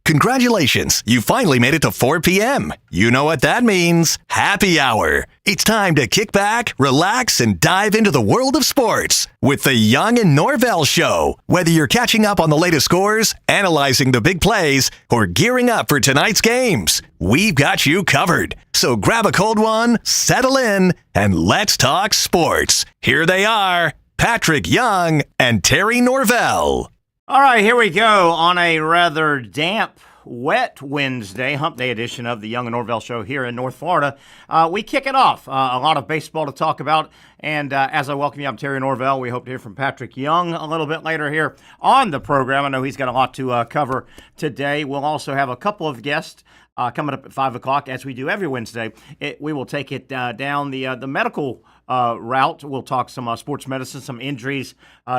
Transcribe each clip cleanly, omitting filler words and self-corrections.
Congratulations, you finally made it to 4 p.m. You know what that means. Happy hour. It's time to kick back, relax, and dive into the world of sports with the Young and Norvelle Show. Whether you're catching up on the latest scores, analyzing the big plays, or gearing up for tonight's games, we've got you covered. So grab a cold one, settle in, and let's talk sports. Here they are, Patrick Young and Terry Norvelle. All right, here we go on a rather damp, wet Wednesday, hump day edition of the Young and Norvelle Show here in North Florida. We kick it off. A lot of baseball to talk about. And as I welcome you, I'm Terry Norvelle. We hope to hear from Patrick Young a little bit later here on the program. I know he's got a lot to cover today. We'll also have a couple of guests coming up at 5 o'clock, as we do every Wednesday. We will take it down the medical route. We'll talk some sports medicine, some injuries,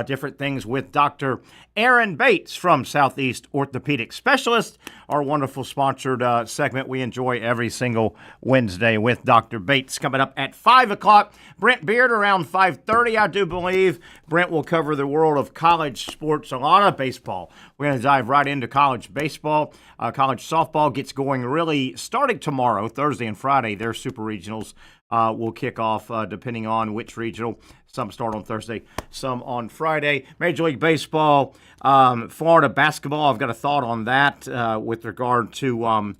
different things with Dr. Aaron Bates from Southeast Orthopedic Specialists, our wonderful sponsored segment we enjoy every single Wednesday with Dr. Bates. Coming up at 5 o'clock, Brent Beard around 5:30, I do believe. Brent will cover the world of college sports, a lot of baseball. We're going to dive right into college baseball. College softball gets going really starting tomorrow, Thursday and Friday. Their super regionals will kick off depending on which regional. Some start on Thursday, some on Friday. Major League Baseball, Florida basketball. I've got a thought on that with regard to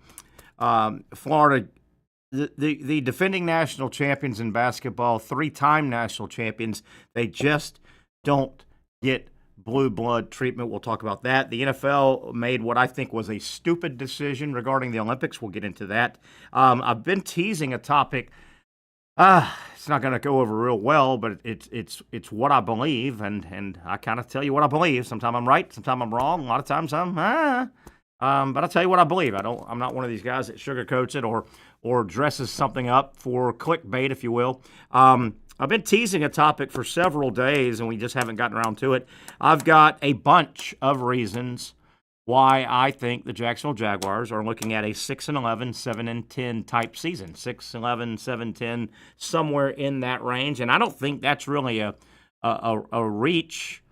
Florida. The defending national champions in basketball, 3-time national champions, they just don't get blue blood treatment. We'll talk about that. The NFL made what I think was a stupid decision regarding the Olympics. We'll get into that. I've been teasing a topic. It's not going to go over real well, but it's what I believe, and I kind of tell you what I believe. Sometimes I'm right, sometimes I'm wrong. A lot of times but I tell you what I believe. I'm not one of these guys that sugarcoats it or dresses something up for clickbait, if you will. I've been teasing a topic for several days, and we just haven't gotten around to it. I've got a bunch of reasons why I think the Jacksonville Jaguars are looking at a 6-11, 7-10 type season. 6-11, 7-10, somewhere in that range. And I don't think that's really a reach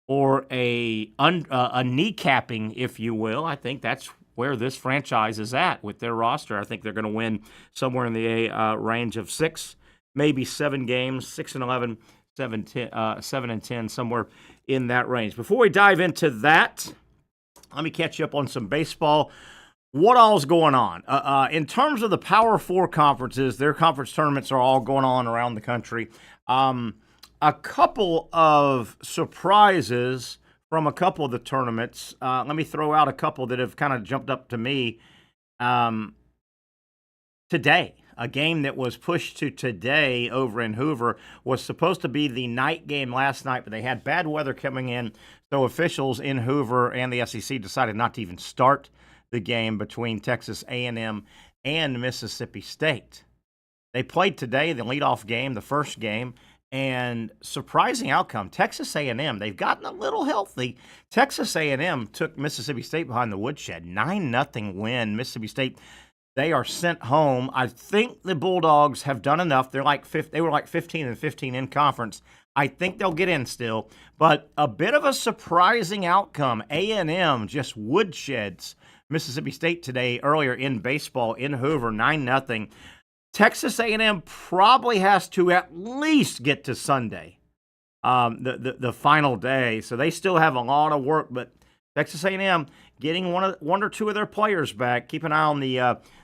or a kneecapping, if you will. I think that's where this franchise is at with their roster. I think they're going to win somewhere in the range of 6, maybe 7 games, 6-11, 7-10, somewhere in that range. Before we dive into that, let me catch you up on some baseball. What all's going on? In terms of the Power 4 conferences, their conference tournaments are all going on around the country. A couple of surprises from a couple of the tournaments. Let me throw out a couple that have kind of jumped up to me today. A game that was pushed to today over in Hoover was supposed to be the night game last night, but they had bad weather coming in, so officials in Hoover and the SEC decided not to even start the game between Texas A&M and Mississippi State. They played today, the leadoff game, the first game, and surprising outcome, Texas A&M, they've gotten a little healthy. Texas A&M took Mississippi State behind the woodshed, 9-0 win. Mississippi State, they are sent home. I think the Bulldogs have done enough. They were like 15-15 in conference. I think they'll get in still, but a bit of a surprising outcome. A&M just woodsheds Mississippi State today, earlier in baseball in Hoover, 9-0. Texas A&M probably has to at least get to Sunday, the final day. So they still have a lot of work, but Texas A&M getting one or two of their players back. Keep an eye on the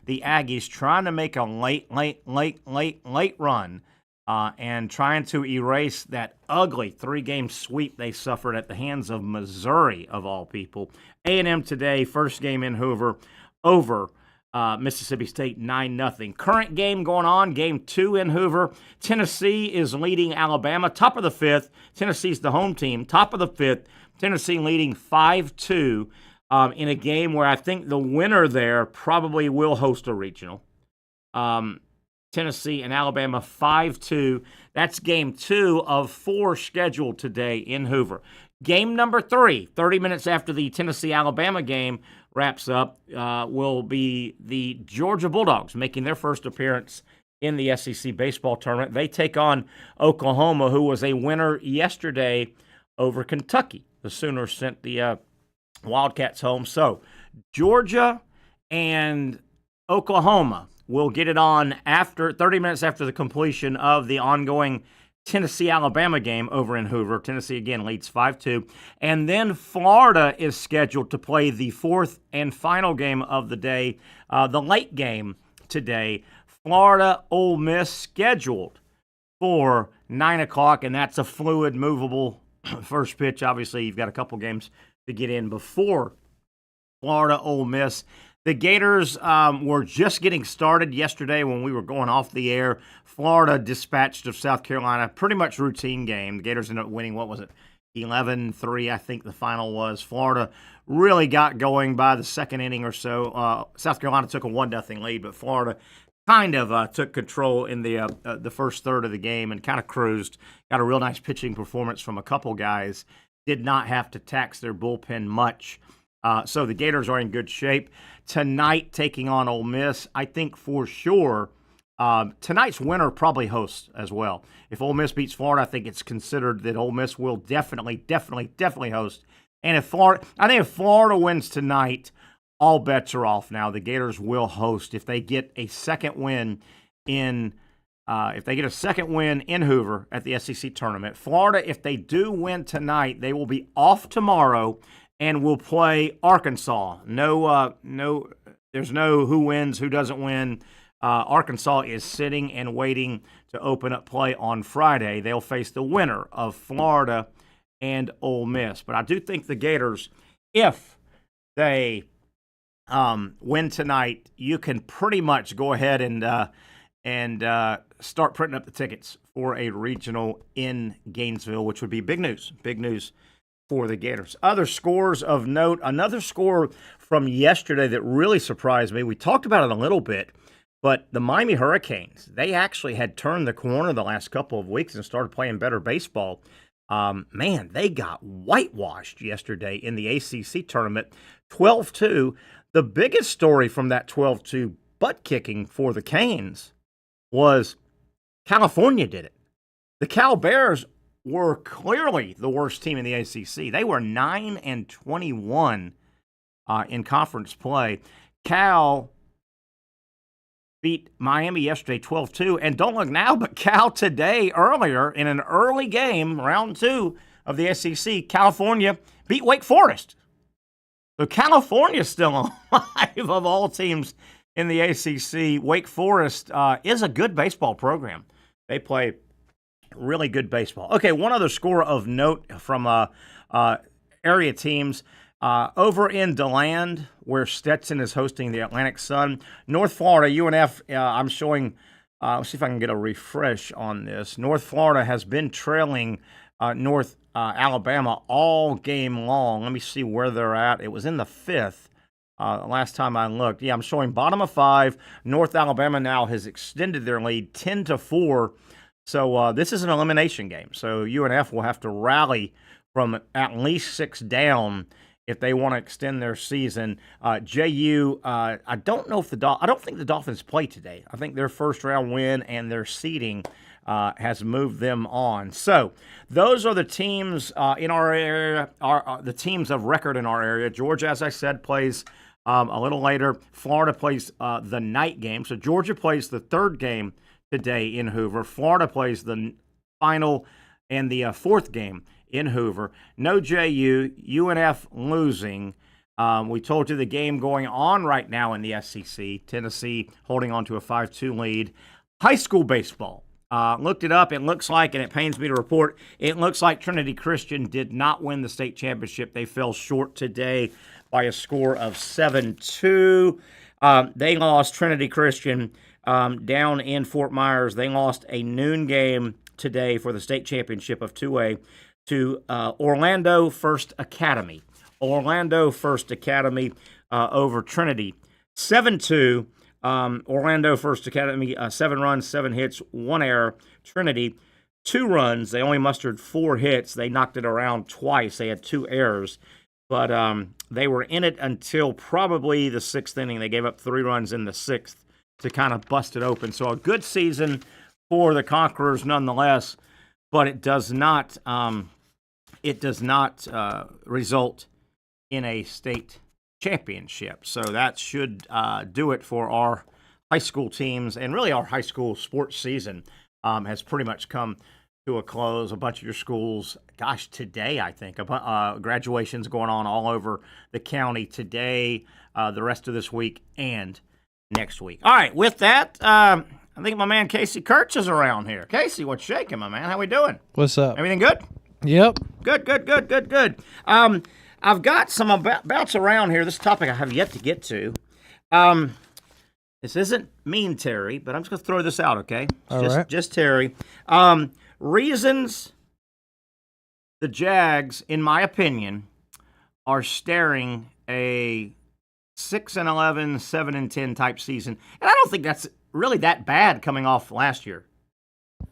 Aggies trying to make a late run and trying to erase that ugly 3-game sweep they suffered at the hands of Missouri, of all people. A&M today, first game in Hoover, over Mississippi State 9-0. Current game going on, game 2 in Hoover. Tennessee is leading Alabama, top of the 5th. Tennessee's the home team, top of the 5th. Tennessee leading 5-2 in a game where I think the winner there probably will host a regional. Tennessee and Alabama 5-2. That's game 2 of 4 scheduled today in Hoover. Game number 3, 30 minutes after the Tennessee-Alabama game wraps up, will be the Georgia Bulldogs making their first appearance in the SEC baseball tournament. They take on Oklahoma, who was a winner yesterday over Kentucky. The Sooners sent the Wildcats home. So Georgia and Oklahoma will get it on after 30 minutes after the completion of the ongoing Tennessee-Alabama game over in Hoover. Tennessee, again, leads 5-2. And then Florida is scheduled to play the fourth and final game of the day, the late game today. Florida-Ole Miss scheduled for 9 o'clock, and that's a fluid, movable first pitch. Obviously, you've got a couple games to get in before Florida-Ole Miss. The Gators were just getting started yesterday when we were going off the air. Florida dispatched of South Carolina, pretty much routine game. The Gators ended up winning, 11-3, I think the final was. Florida really got going by the second inning or so. South Carolina took a 1-0 lead, but Florida kind of took control in the first third of the game and kind of cruised. Got a real nice pitching performance from a couple guys. Did not have to tax their bullpen much. So the Gators are in good shape. Tonight, taking on Ole Miss, I think for sure tonight's winner probably hosts as well. If Ole Miss beats Florida, I think it's considered that Ole Miss will definitely host. And if Florida wins tonight, all bets are off now. The Gators will host if they get a second win in Hoover at the SEC tournament. Florida, if they do win tonight, they will be off tomorrow and will play Arkansas. There's no who wins, who doesn't win. Arkansas is sitting and waiting to open up play on Friday. They'll face the winner of Florida and Ole Miss. But I do think the Gators, if they win tonight, you can pretty much go ahead and start printing up the tickets for a regional in Gainesville, which would be big news. Big news for the Gators. Other scores of note, another score from yesterday that really surprised me. We talked about it a little bit, but the Miami Hurricanes, they actually had turned the corner the last couple of weeks and started playing better baseball. They got whitewashed yesterday in the ACC tournament, 12-2. The biggest story from that 12-2 butt kicking for the Canes was California did it. The Cal Bears were clearly the worst team in the ACC. They were 9-21 in conference play. Cal beat Miami yesterday 12-2. And don't look now, but Cal today, earlier, in an early game, round 2 of the SEC, California beat Wake Forest. So California's still alive of all teams in the ACC. Wake Forest is a good baseball program. They play really good baseball. Okay, one other score of note from area teams. Over in DeLand, where Stetson is hosting the Atlantic Sun, North Florida, UNF, I'm showing, let's see if I can get a refresh on this. North Florida has been trailing North Alabama all game long. Let me see where they're at. It was in the 5th last time I looked. Yeah, I'm showing bottom of 5. North Alabama now has extended their lead 10-4. So this is an elimination game. So UNF will have to rally from at least 6 down if they want to extend their season. JU, I don't think the Dolphins play today. I think their first round win and their seeding has moved them on. So those are the teams in our area, the teams of record in our area. Georgia, as I said, plays a little later. Florida plays the night game. So Georgia plays the 3rd game today in Hoover. Florida plays the final and the 4th game in Hoover. No JU, UNF losing. We told you the game going on right now in the SEC. Tennessee holding on to a 5-2 lead. High school baseball. Looked it up. It looks like, and it pains me to report, it looks like Trinity Christian did not win the state championship. They fell short today by a score of 7-2. They lost, Trinity Christian, down in Fort Myers. They lost a noon game today for the state championship of 2A to Orlando First Academy. Orlando First Academy over Trinity. 7-2. Orlando First Academy, 7 runs, 7 hits, 1 error. Trinity, 2 runs. They only mustered 4 hits. They knocked it around twice. They had 2 errors. But they were in it until probably the 6th inning. They gave up 3 runs in the 6th to kind of bust it open. So a good season for the Conquerors nonetheless, but it does not result in a state championship. So that should do it for our high school teams, and really our high school sports season has pretty much come to a close. A bunch of your schools, gosh, today I think, graduations going on all over the county today, the rest of this week, and next week. All right, with that, I think my man Casey Kurtz is around here. Casey, what's shaking, my man? How we doing? What's up? Everything good? Yep. Good. I've got some bouts around here. This topic I have yet to get to. This isn't mean Terry, but I'm just going to throw this out, okay? All right. Just Terry. Reasons the Jags, in my opinion, are staring a 6-11, 7-10 type season. And I don't think that's really that bad coming off last year.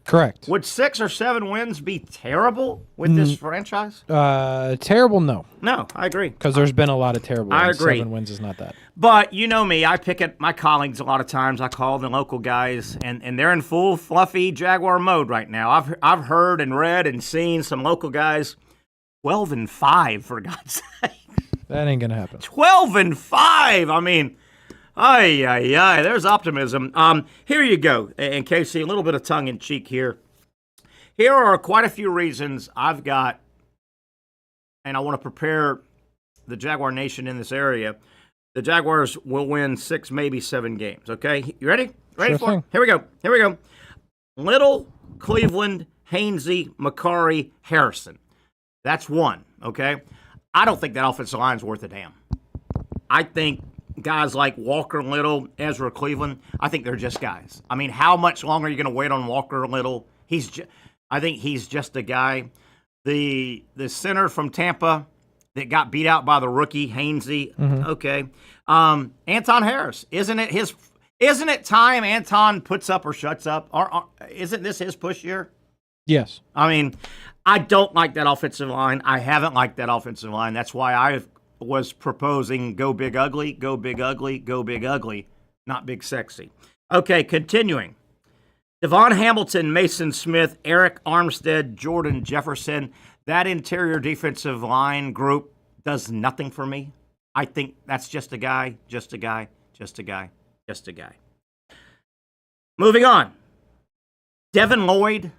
Correct. Would 6 or 7 wins be terrible with this franchise? Terrible, no. No, I agree. Because there's been a lot of terrible wins. I agree. 7 wins is not that. But you know me, I pick at my colleagues a lot of times. I call the local guys, and they're in full fluffy Jaguar mode right now. I've heard and read and seen some local guys 12-5 for God's sake. That ain't gonna happen. 12-5. I mean, there's optimism. Here you go. And Casey, a little bit of tongue in cheek here. Here are quite a few reasons I've got, and I want to prepare the Jaguar Nation in this area. The Jaguars will win 6, maybe 7 games. Okay, you ready? Ready Sure for thing. it? Here we go. Little, Cleveland, Hainsey, McCarry, Harrison. That's one. Okay. I don't think that offensive line's worth a damn. I think guys like Walker Little, Ezra Cleveland, I think they're just guys. I mean, how much longer are you going to wait on Walker Little? I think he's just a guy. The center from Tampa that got beat out by the rookie Hainsey. Okay. Anton Harris, isn't it time Anton puts up or shuts up? Isn't this his push year? Yes. I mean, I don't like that offensive line. I haven't liked that offensive line. That's why I was proposing go big ugly, go big ugly, go big ugly, not big sexy. Okay, continuing. Devon Hamilton, Mason Smith, Eric Armstead, Jordan Jefferson. That interior defensive line group does nothing for me. I think that's just a guy. Moving on. Devin Lloyd.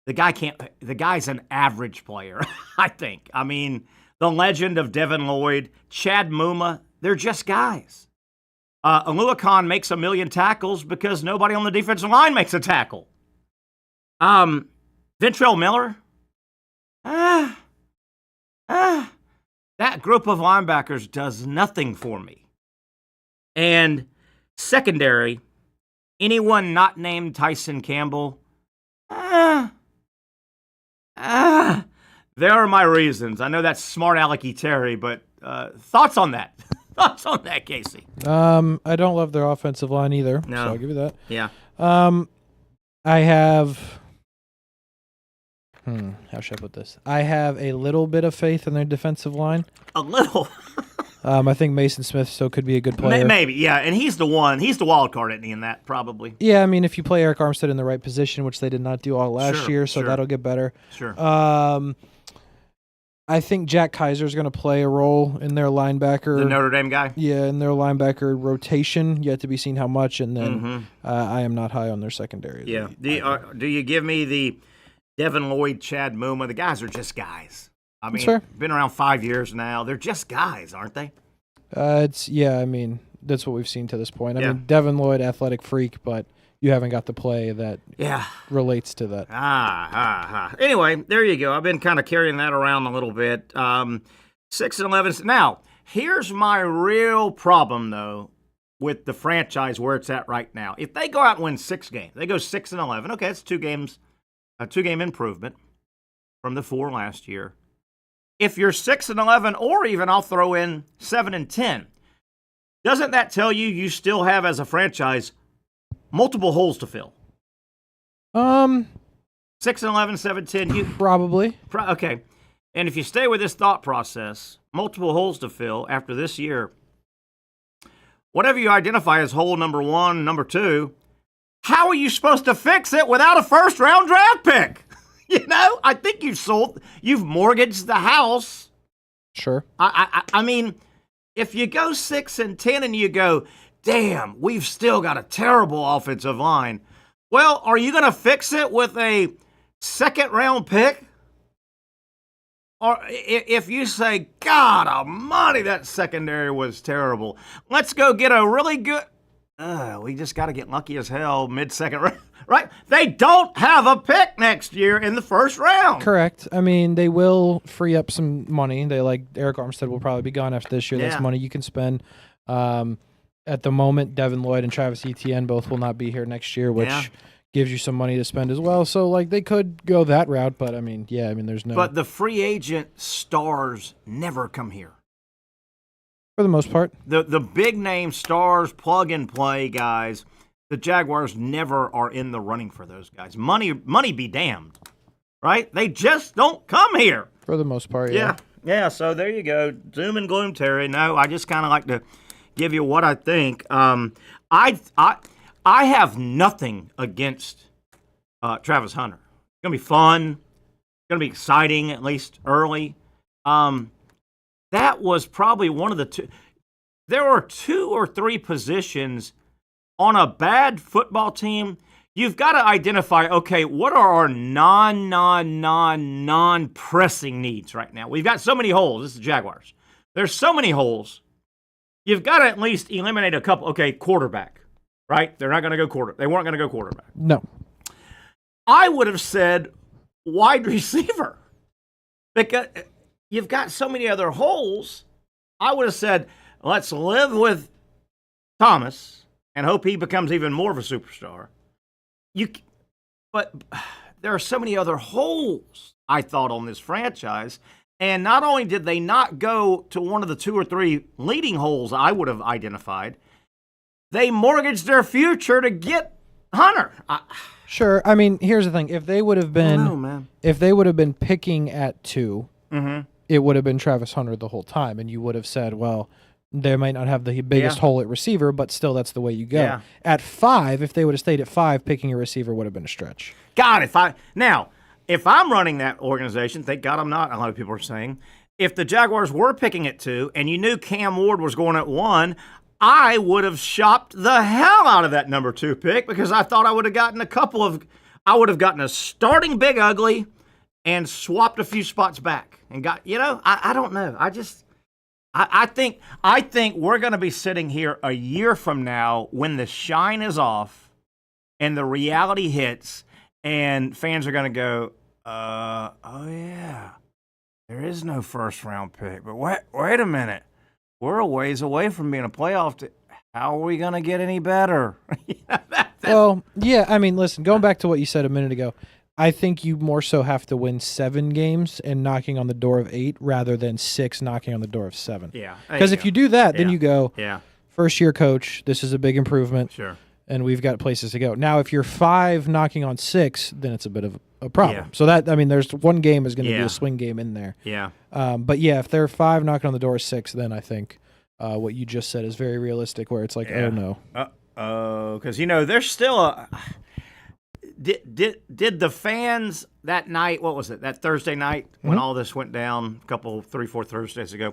The guy's an average player, I think. I mean, the legend of Devin Lloyd, Chad Muma, they're just guys. Aluakon makes 1,000,000 tackles because nobody on the defensive line makes a tackle. Ventrell Miller, that group of linebackers does nothing for me. And secondary, anyone not named Tyson Campbell, there are my reasons. I know that's smart alecky Terry, but thoughts on that? Thoughts on that, Casey? I don't love their offensive line either. No. So I'll give you that. Yeah. I have. How should I put this? I have a little bit of faith in their defensive line. A little. I think Mason Smith still could be a good player. Maybe, yeah. And he's the one. He's the wild card, isn't he, in that, probably? Yeah, I mean, if you play Eric Armstead in the right position, which they did not do all last Sure, year, so sure. that'll get better. Sure. I think Jack Kaiser's going to play a role in their linebacker. The Notre Dame guy? Yeah, in their linebacker rotation. Yet to be seen how much. And then I am not high on their secondary. Yeah. Do you give me the Devin Lloyd, Chad Muma? The guys are just guys. I mean, been around 5 years now. They're just guys, aren't they? I mean, that's what we've seen to this point. I mean, Devin Lloyd, athletic freak, but you haven't got the play that relates to that. Anyway, there you go. I've been kind of carrying that around a little bit. 6-11. Now, here's my real problem, though, with the franchise where it's at right now. If they go out and win 6 games, they go 6-11. Okay, it's 2 games, a 2-game improvement from the 4 last year. If you're 6-11, or even I'll throw in 7-10, doesn't that tell you still have, as a franchise, multiple holes to fill? 6-11, 7-10, you probably. Okay. And if you stay with this thought process, multiple holes to fill after this year, whatever you identify as hole number 1, number 2, how are you supposed to fix it without a first-round draft pick? You know, I think you've mortgaged the house. Sure. I mean, if you go 6-10 and you go, damn, we've still got a terrible offensive line. Well, are you going to fix it with a second-round pick? Or if you say, God almighty, that secondary was terrible. Let's go get a really good... we just got to get lucky as hell mid-second round, right? They don't have a pick next year in the first round. Correct. I mean, they will free up some money. Eric Armstead will probably be gone after this year. That's money you can spend. At the moment, Devin Lloyd and Travis Etienne both will not be here next year, which gives you some money to spend as well. So, they could go that route, but, there's no... But the free agent stars never come here. For the most part. The big-name stars, plug-and-play guys, the Jaguars never are in the running for those guys. Money be damned, right? They just don't come here. For the most part, yeah. Yeah, so there you go. Doom and gloom, Terry. No, I just kind of like to give you what I think. I have nothing against Travis Hunter. It's going to be fun. It's going to be exciting, at least early. That was probably one of the two. There were 2 or 3 positions on a bad football team. You've got to identify, okay, what are our non-pressing needs right now? We've got so many holes. This is the Jaguars. There's so many holes. You've got to at least eliminate a couple. Okay, quarterback, right? They're not going to go quarterback. They weren't going to go quarterback. No. I would have said wide receiver because you've got so many other holes. I would have said, let's live with Thomas and hope he becomes even more of a superstar. But there are so many other holes, I thought, on this franchise. And not only did they not go to one of the 2 or 3 leading holes I would have identified, they mortgaged their future to get Hunter. Sure. I mean, here's the thing. If they would have been picking at 2, it would have been Travis Hunter the whole time. And you would have said, well, they might not have the biggest hole at receiver, but still that's the way you go. Yeah. At 5, if they would have stayed at 5, picking a receiver would have been a stretch. God, if I'm running that organization, thank God I'm not, a lot of people are saying, if the Jaguars were picking at 2 and you knew Cam Ward was going at 1, I would have shopped the hell out of that number 2 pick because I thought I would have gotten a starting big ugly and swapped a few spots back and got, I don't know. I think we're going to be sitting here a year from now when the shine is off and the reality hits and fans are going to go, oh yeah, there is no first round pick. But wait a minute. We're a ways away from being a playoff. How are we going to get any better? Well, yeah, I mean, listen, going back to what you said a minute ago, I think you more so have to win 7 games and knocking on the door of 8 rather than 6 knocking on the door of 7. Yeah. Because if you do that, then you go, yeah, first-year coach, this is a big improvement. Sure. And we've got places to go. Now, if you're 5 knocking on 6, then it's a bit of a problem. Yeah. So there's one game is going to be a swing game in there. Yeah. But yeah, if they're 5 knocking on the door of 6, then I think what you just said is very realistic. Where it's like, oh no, because there's still a. Did the fans that night? What was it? That Thursday night when all this went down, 3-4 Thursdays ago.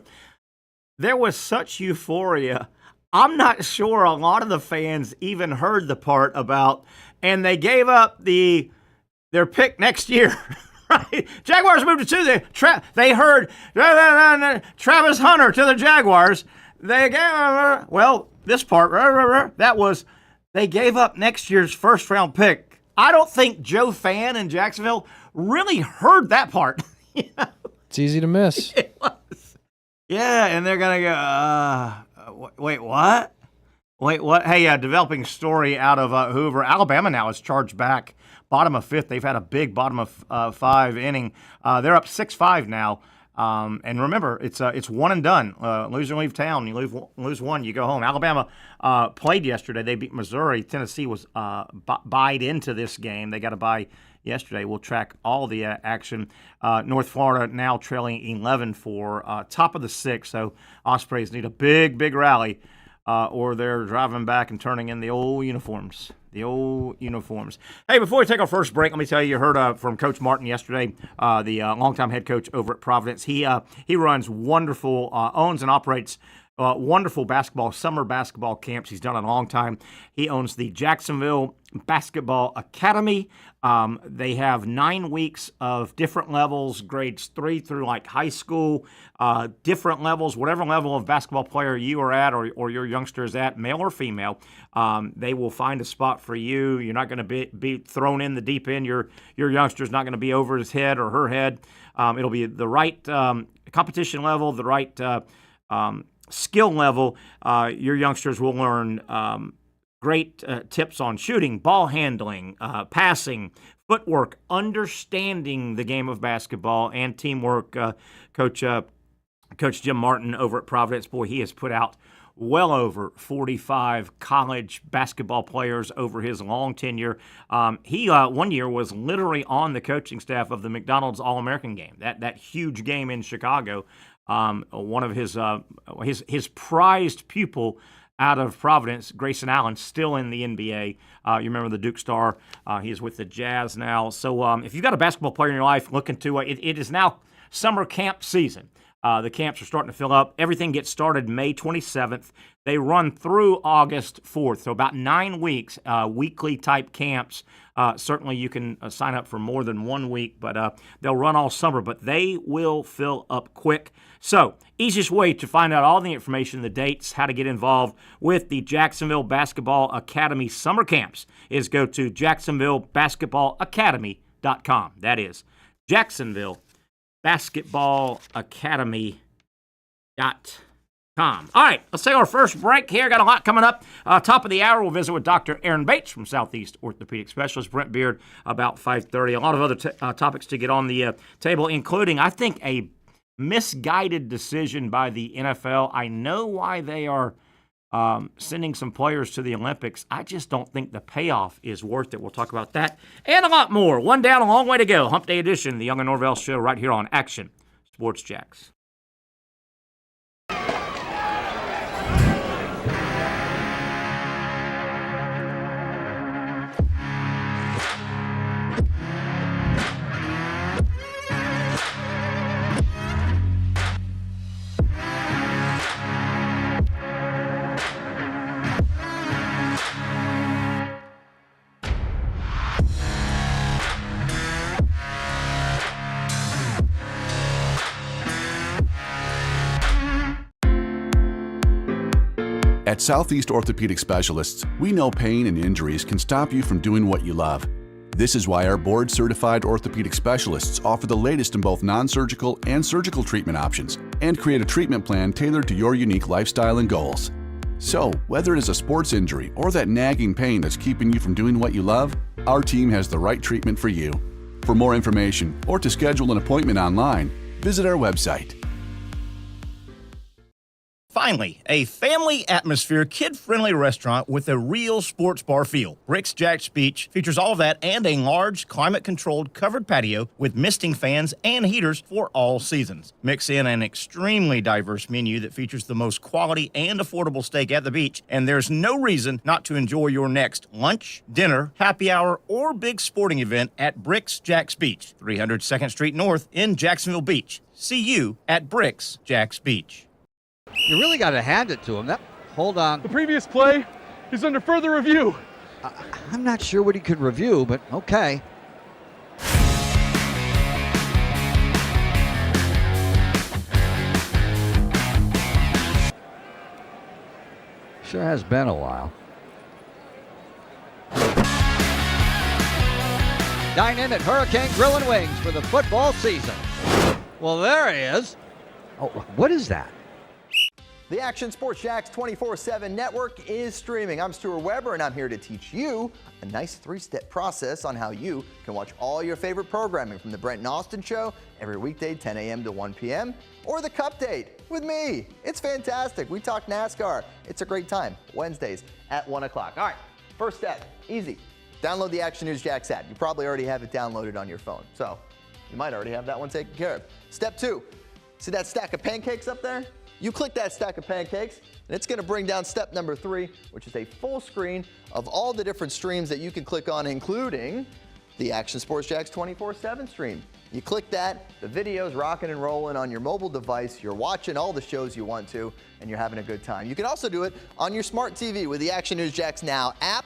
There was such euphoria. I'm not sure a lot of the fans even heard the part about, and they gave up their pick next year. Right? Jaguars moved to 2. They heard Travis Hunter to the Jaguars. They gave this part that was they gave up next year's first round pick. I don't think Joe Fan in Jacksonville really heard that part. It's easy to miss. It was. Yeah, and they're gonna go. Wait, what? Wait, what? Hey, developing story out of Hoover. Alabama now is charged back. Bottom of 5th. They've had a big bottom of 5 inning. They're up 6-5 now. And remember, it's one and done. Lose and leave town. You lose one, you go home. Alabama played yesterday. They beat Missouri. Tennessee was buyed into this game. They got a bye yesterday. We'll track all the action. North Florida now trailing 11 for top of the 6th. So Ospreys need a big, big rally, or they're driving back and turning in the old uniforms. The old uniforms. Hey, before we take our first break, let me tell you heard from Coach Martin yesterday, the longtime head coach over at Providence. He runs wonderful, owns and operates wonderful summer basketball camps. He's done it a long time. He owns the Jacksonville Basketball Academy. They have 9 weeks of different levels, grades 3 through like high school, different levels, whatever level of basketball player you are at or your youngster is at, male or female. They will find a spot for you. You're not going to be thrown in the deep end. Your youngster's not going to be over his head or her head. It'll be the right competition level, the right skill level. Your youngsters will learn great tips on shooting, ball handling, passing, footwork, understanding the game of basketball, and teamwork. Coach Jim Martin over at Providence, boy, he has put out well over 45 college basketball players over his long tenure. He one year was literally on the coaching staff of the McDonald's All-American game, that huge game in Chicago. One of his prized pupil out of Providence, Grayson Allen, still in the NBA. You remember the Duke star. He is with the Jazz now. So if you've got a basketball player in your life, look into it. It is now summer camp season. The camps are starting to fill up. Everything gets started May 27th. They run through August 4th, so about 9 weeks, weekly type camps. Certainly you can sign up for more than 1 week, but they'll run all summer, but they will fill up quick. So, easiest way to find out all the information, the dates, how to get involved with the Jacksonville Basketball Academy summer camps is go to jacksonvillebasketballacademy.com. That is jacksonvillebasketballacademy.com. All right, let's take our first break here. Got a lot coming up. Top of the hour, we'll visit with Dr. Aaron Bates from Southeast Orthopedic Specialists, Brent Beard, about 5:30. A lot of other topics to get on the table, including, I think, a misguided decision by the NFL. I know why they are sending some players to the Olympics. I just don't think the payoff is worth it. We'll talk about that and a lot more. One down, a long way to go. Hump Day edition, the Young and Norvelle Show, right here on Action Sports Jax. At Southeast Orthopedic Specialists, we know pain and injuries can stop you from doing what you love. This is why our board-certified orthopedic specialists offer the latest in both non-surgical and surgical treatment options and create a treatment plan tailored to your unique lifestyle and goals. So, whether it is a sports injury or that nagging pain that's keeping you from doing what you love, our team has the right treatment for you. For more information or to schedule an appointment online, visit our website. Finally, a family atmosphere, kid-friendly restaurant with a real sports bar feel. Bricks Jax Beach features all of that and a large, climate-controlled covered patio with misting fans and heaters for all seasons. Mix in an extremely diverse menu that features the most quality and affordable steak at the beach, and there's no reason not to enjoy your next lunch, dinner, happy hour, or big sporting event at Bricks Jax Beach, 300 2nd Street North in Jacksonville Beach. See you at Bricks Jax Beach. You really got to hand it to him. Hold on. The previous play is under further review. I'm not sure what he could review, but okay. Sure has been a while. Dine in at Hurricane Grill and Wings for the football season. Well, there he is. Oh, what is that? The Action Sports Jax 24/7 network is streaming. I'm Stuart Weber, and I'm here to teach you a nice 3-step process on how you can watch all your favorite programming from the Brent and Austin Show every weekday 10 a.m. to 1 p.m. or the Cup Date with me. It's fantastic. We talk NASCAR. It's a great time. Wednesdays at 1 o'clock. All right, first step, easy. Download the Action News Jax app. You probably already have it downloaded on your phone, so you might already have that one taken care of. Step 2, see that stack of pancakes up there? You click that stack of pancakes, and it's going to bring down step number 3, which is a full screen of all the different streams that you can click on, including the Action Sports Jax 24/7 stream. You click that, the video's rocking and rolling on your mobile device. You're watching all the shows you want to, and you're having a good time. You can also do it on your smart TV with the Action News Jax Now app.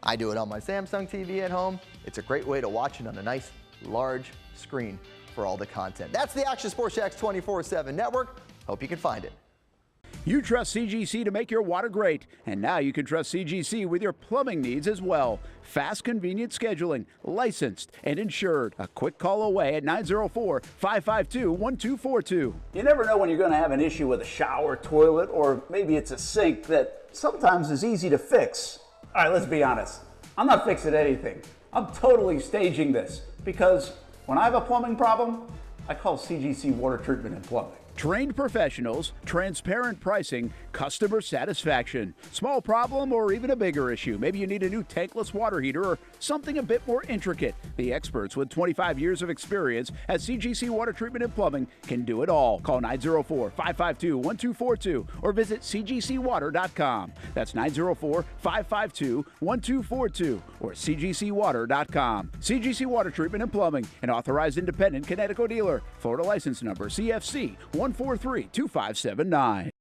I do it on my Samsung TV at home. It's a great way to watch it on a nice, large screen for all the content. That's the Action Sports Jax 24/7 network. Hope you can find it. You trust CGC to make your water great, and now you can trust CGC with your plumbing needs as well. Fast, convenient scheduling, licensed and insured. A quick call away at 904-552-1242. You never know when you're going to have an issue with a shower, toilet, or maybe it's a sink that sometimes is easy to fix. All right, let's be honest. I'm not fixing anything. I'm totally staging this because when I have a plumbing problem, I call CGC Water Treatment and Plumbing. Trained professionals, transparent pricing, customer satisfaction. Small problem or even a bigger issue. Maybe you need a new tankless water heater or something a bit more intricate. The experts with 25 years of experience at CGC Water Treatment and Plumbing can do it all. Call 904-552-1242 or visit cgcwater.com. That's 904-552-1242 or cgcwater.com. CGC Water Treatment and Plumbing, an authorized independent Connecticut dealer. Florida license number CFC 1432579.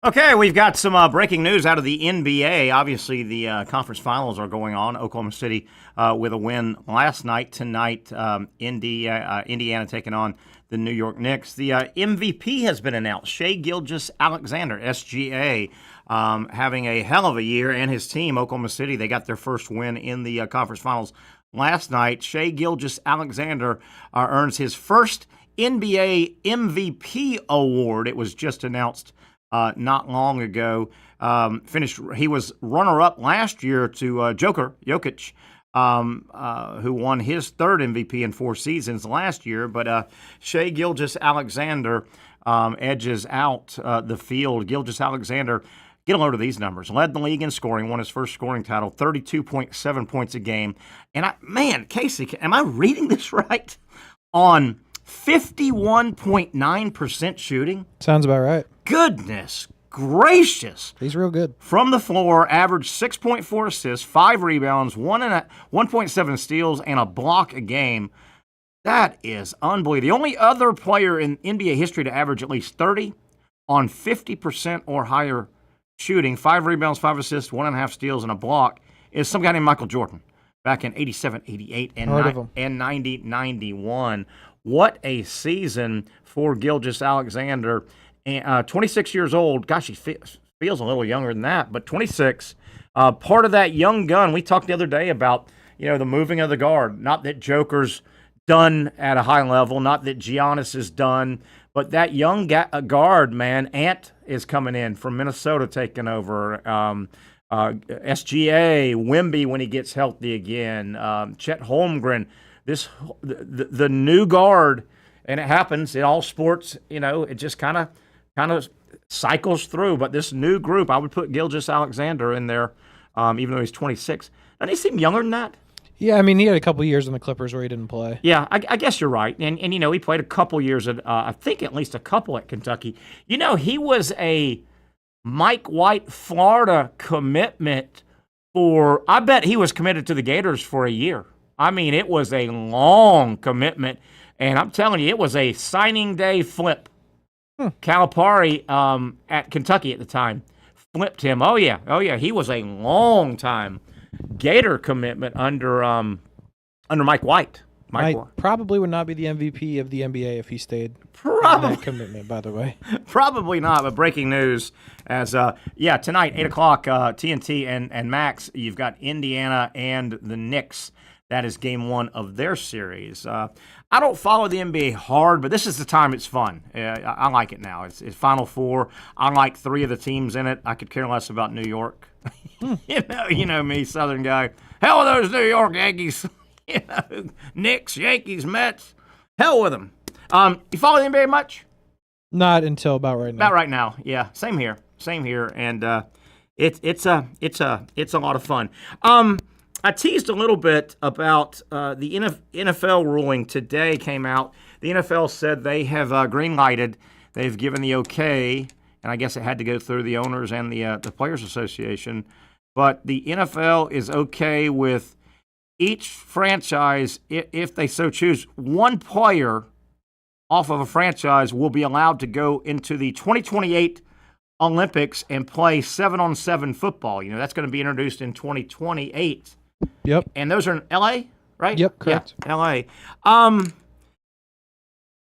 Okay, we've got some breaking news out of the NBA. Obviously, the conference finals are going on. Oklahoma City with a win last night. Tonight, Indiana taking on the New York Knicks. The MVP has been announced. Shai Gilgeous-Alexander, SGA, having a hell of a year, and his team, Oklahoma City, they got their first win in the conference finals last night. Shai Gilgeous-Alexander earns his first NBA MVP award. It was just announced not long ago. He was runner-up last year to Jokic, who won his third MVP in 4 seasons last year. But Shai Gilgeous-Alexander edges out the field. Gilgeous-Alexander, get a load of these numbers. Led the league in scoring, won his first scoring title, 32.7 points a game. And Casey, am I reading this right? On 51.9% shooting. Sounds about right. Goodness gracious. He's real good. From the floor, averaged 6.4 assists, 5 rebounds, 1.7 steals, and a block a game. That is unbelievable. The only other player in NBA history to average at least 30 on 50% or higher shooting, 5 rebounds, 5 assists, 1.5 steals, and a block is some guy named Michael Jordan back in 87, 88, and 90, 91. What a season for Gilgeous-Alexander. 26 years old. Gosh, he feels a little younger than that, but 26. Part of that young gun. We talked the other day about, the moving of the guard. Not that Joker's done at a high level, not that Giannis is done, but that young guard, man, Ant is coming in from Minnesota, taking over. SGA, Wemby when he gets healthy again. Chet Holmgren. The new guard, and it happens in all sports, it just kind of cycles through. But this new group, I would put Gilgeous-Alexander in there, even though he's 26. Doesn't he seem younger than that? Yeah, I mean, he had a couple years in the Clippers where he didn't play. Yeah, I guess you're right. And he played a couple years at, I think at least a couple at Kentucky. He was a Mike White, Florida commitment I bet he was committed to the Gators for a year. I mean, it was a long commitment, and I'm telling you, it was a signing day flip. Calipari at Kentucky at the time flipped him. Oh yeah, he was a long time Gator commitment under Mike White. Probably would not be the MVP of the NBA if he stayed on that commitment, by the way. Probably not, but breaking news as, tonight, 8 o'clock, TNT and Max, you've got Indiana and the Knicks. That is game 1 of their series. I don't follow the NBA hard, but this is the time it's fun. I like it now. It's Final Four. I like 3 of the teams in it. I could care less about New York. You know me, Southern guy. Hell with those New York Yankees. Knicks, Yankees, Mets. Hell with them. You follow the NBA much? Not until about right now. About right now, yeah. Same here. And it's a lot of fun. I teased a little bit about the NFL ruling today came out. The NFL said they have green-lighted. They've given the okay, and I guess it had to go through the owners and the Players Association. But the NFL is okay with each franchise, if they so choose, one player off of a franchise will be allowed to go into the 2028 Olympics and play 7-on-7 football. You know, that's going to be introduced in 2028. Yep. And those are in L.A., right? Yep, correct. Yeah, L.A.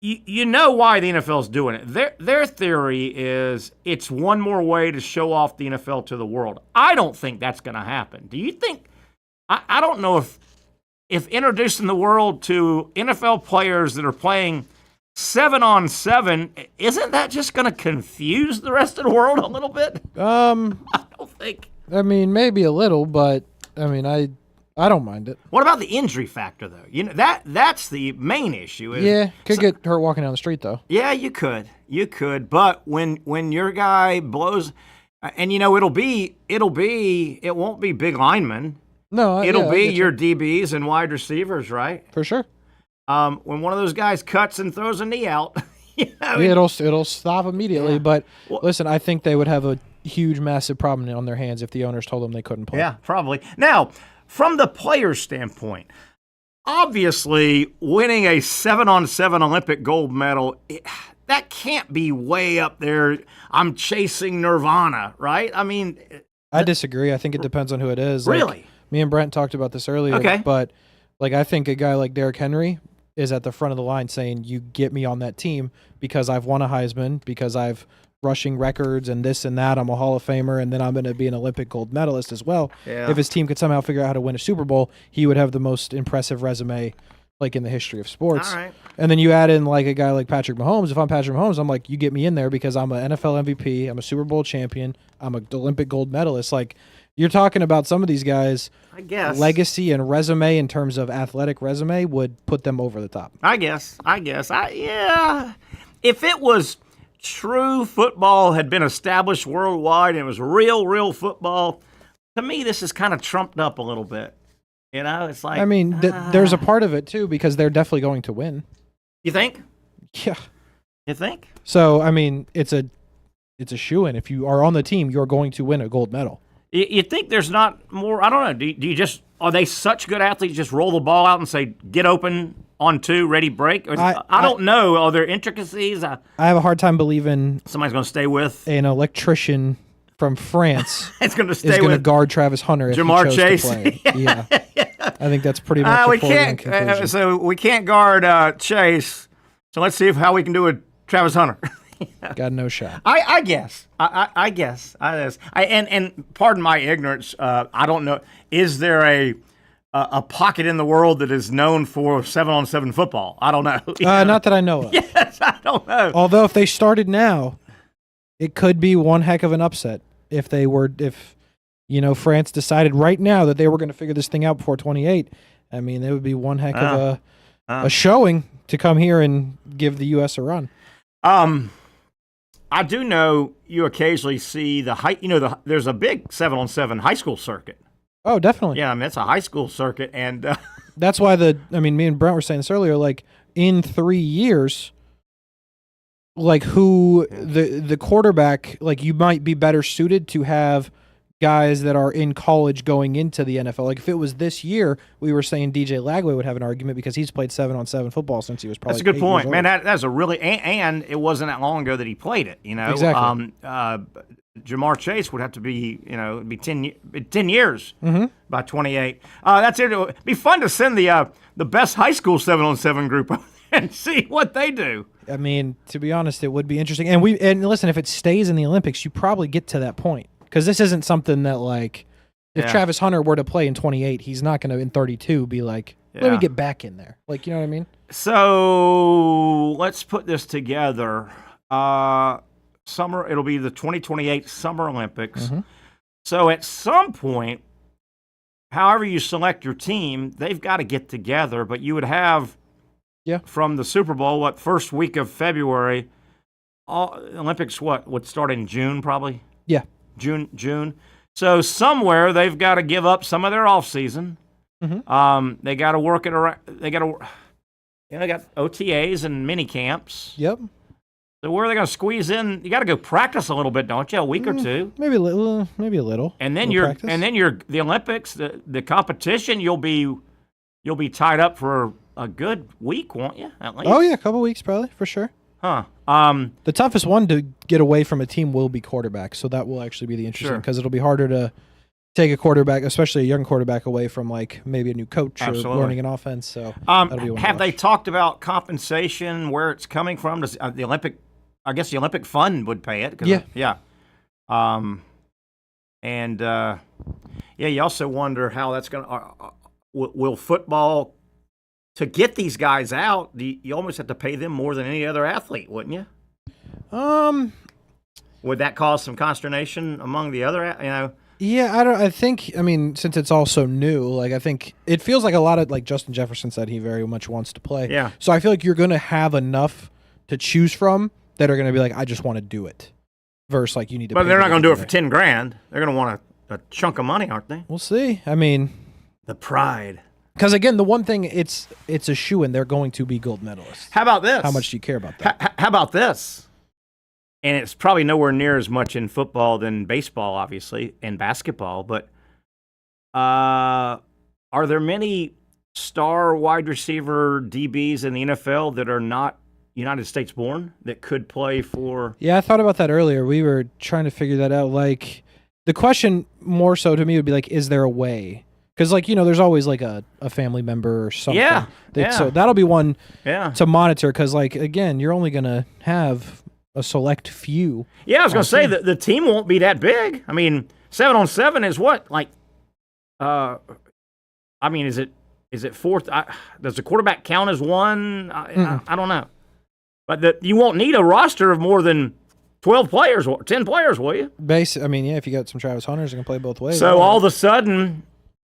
You know why the NFL is doing it. Their theory is it's one more way to show off the NFL to the world. I don't think that's going to happen. Do you think? I don't know if introducing the world to NFL players that are playing 7-on-7, isn't that just going to confuse the rest of the world a little bit? I don't think. I mean, maybe a little, but I mean, I don't mind it. What about the injury factor, though? You know that's the main issue. Could get hurt walking down the street, though. Yeah, you could, but when your guy blows, and you know it won't be big linemen. No, it'll be your DBs and wide receivers, right? For sure. When one of those guys cuts and throws a knee out, it'll stop immediately. Yeah. But listen, I think they would have a huge, massive problem on their hands if the owners told them they couldn't play. Yeah, probably. Now, from the player's standpoint, obviously winning a 7-on-7 Olympic gold medal, that can't be way up there. I'm chasing Nirvana, right? I mean, I disagree. I think it depends on who it is. Really? Me and Brent talked about this earlier. Okay. But I think a guy like Derrick Henry is at the front of the line saying, you get me on that team because I've won a Heisman, because I've rushing records and this and that. I'm a Hall of Famer, and then I'm going to be an Olympic gold medalist as well. Yeah. If his team could somehow figure out how to win a Super Bowl, he would have the most impressive resume in the history of sports. All right. And then you add in a guy like Patrick Mahomes. If I'm Patrick Mahomes, I'm like, you get me in there because I'm an NFL MVP, I'm a Super Bowl champion, I'm an Olympic gold medalist. You're talking about some of these guys, I guess, legacy and resume in terms of athletic resume would put them over the top. I guess. Yeah. If it was true football had been established worldwide and it was real football, to me this is kind of trumped up a little bit. You know, it's like, I mean, there's a part of it too because they're definitely going to win. You think? Yeah. You think? So, I mean, it's a shoo-in. If you are on the team, you're going to win a gold medal. You think there's not more? I don't know. Do you just, are they such good athletes, just roll the ball out and say, get open on 2, ready, break? Or I don't know. Are there intricacies? I have a hard time believing somebody's going to stay with an electrician from France. It's going to stay is going to with guard Travis Hunter if Jamar he chose Chase. To play. Yeah. I think that's pretty much a foregone conclusion. So we can't guard Chase. So let's see how we can do with Travis Hunter. Got no shot. I guess. I guess. And pardon my ignorance. I don't know. Is there a pocket in the world that is known for 7-on-7 football? I don't know. Not that I know of. Yes, I don't know. Although if they started now, it could be one heck of an upset if France decided right now that they were going to figure this thing out before 28. I mean, it would be one heck of a showing to come here and give the U.S. a run. I do know you occasionally see there's a big 7-on-7 high school circuit. Oh, definitely. Yeah, I mean, it's a high school circuit, and that's why me and Brent were saying this earlier, in 3 years, who the quarterback, you might be better suited to have guys that are in college going into the NFL. If it was this year, we were saying DJ Lagway would have an argument because he's played 7-on-7 football since he was probably. That's a good point, man. Old. That's a really and it wasn't that long ago that he played it. Exactly. Jamar Chase would have to be be 10 years by 28. That's it. It'd be fun to send the best high school 7-on-7 group over there and see what they do. I mean, to be honest, it would be interesting. And listen, if it stays in the Olympics, you probably get to that point. Because this isn't something that, if Travis Hunter were to play in 28, he's not going to, in 32, be let me get back in there. You know what I mean? So, let's put this together. It'll be the 2028 Summer Olympics. Mm-hmm. So, at some point, however you select your team, they've got to get together. But you would have, from the Super Bowl, first week of February, Olympics, would start in June probably? Yeah. June. So somewhere they've got to give up some of their off season. Mm-hmm. They got to work it around. They got OTAs and mini camps. Yep. So where are they going to squeeze in? You got to go practice a little bit, don't you? A week or two. Maybe a little. And then the Olympics, the competition. You'll be you'll be tied up for a good week, won't you? At least. Oh yeah, a couple weeks probably for sure. Huh. The toughest one to get away from a team will be quarterback, so that will actually be the interesting because it'll be harder to take a quarterback, especially a young quarterback, away from like maybe a new coach or learning an offense. So that'll be one have they talked about compensation, where it's coming from? Does the Olympic? I guess the Olympic Fund would pay it. Yeah. You also wonder how that's going to. Will football, to get these guys out, you almost have to pay them more than any other athlete, wouldn't you? Would that cause some consternation among the other, Yeah, I think, since it's all so new, like, I think it feels like a lot of, like, Justin Jefferson said he very much wants to play. Yeah. So I feel like you're going to have enough to choose from that are going to be like, I just want to do it. Versus, like, you need to. But they're not going to do it for $10,000. They're going to want a chunk of money, aren't they? We'll see. The pride. Because, again, the one thing, it's a shoo-in. They're going to be gold medalists. How about this? How much do you care about that? How about this? And it's probably nowhere near as much in football than baseball, obviously, and basketball. But are there many star wide receiver DBs in the NFL that are not United States born that could play for? Yeah, I thought about that earlier. We were trying to figure that out. Like, the question more so to me would be like, is there a way? Because, like, there's always like a family member or something. Yeah. So that'll be one Yeah. to monitor. Because, like, again, you're only gonna have a select few. Yeah, I was going to say that the team won't be that big. 7-on-7 is what? Like, is it fourth? Does the quarterback count as one? I don't know. But you won't need a roster of more than 12 players or 10 players, will you? If you got some Travis Hunters, you can play both ways. So all of a sudden,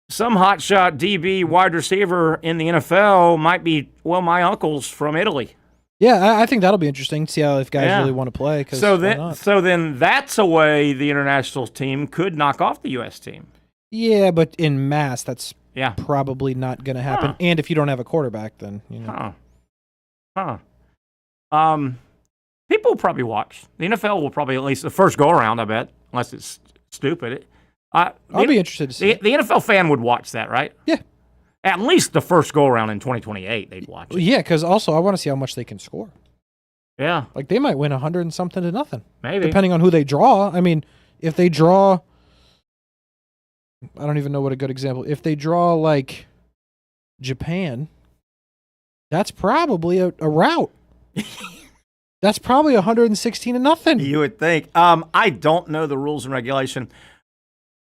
some hotshot DB wide receiver in the NFL might be, my uncle's from Italy. Yeah, I think that'll be interesting to see how if guys really want to play. So then that's a way the international team could knock off the U.S. team. Yeah, but in mass, that's probably not going to happen. And if you don't have a quarterback, then People will probably watch. The NFL will probably, at least the first go around, I bet, unless it's stupid. I'll be interested to see. The NFL fan would watch that, right? Yeah. At least the first go around in 2028, they'd watch it. Yeah, because also I want to see how much they can score. Yeah. Like, they might win 100 and something to nothing. Maybe. Depending on who they draw. If they draw, I don't even know what a good example. If they draw, like, Japan, that's probably a rout. That's probably 116 to nothing. You would think. I don't know the rules and regulation.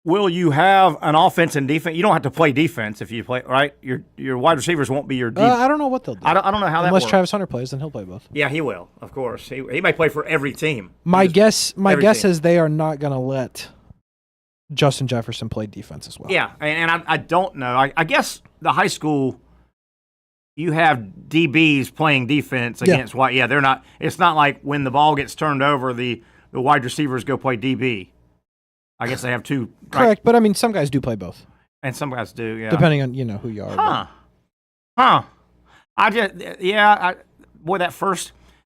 Will you have an offense and defense? You don't have to play defense if you play, right? Your wide receivers won't be your defense. I don't know what they'll do. I don't know how that works. Unless Travis Hunter plays, then he'll play both. Yeah, he will, of course. He may play for every team. My guess is they are not going to let Justin Jefferson play defense as well. Yeah, and I don't know. I guess the high school, you have DBs playing defense against what? Yeah, they're not. It's not like when the ball gets turned over, the wide receivers go play DB. I guess they have two. Correct, right? But some guys do play both. And some guys do, yeah. Depending on who you are. Huh.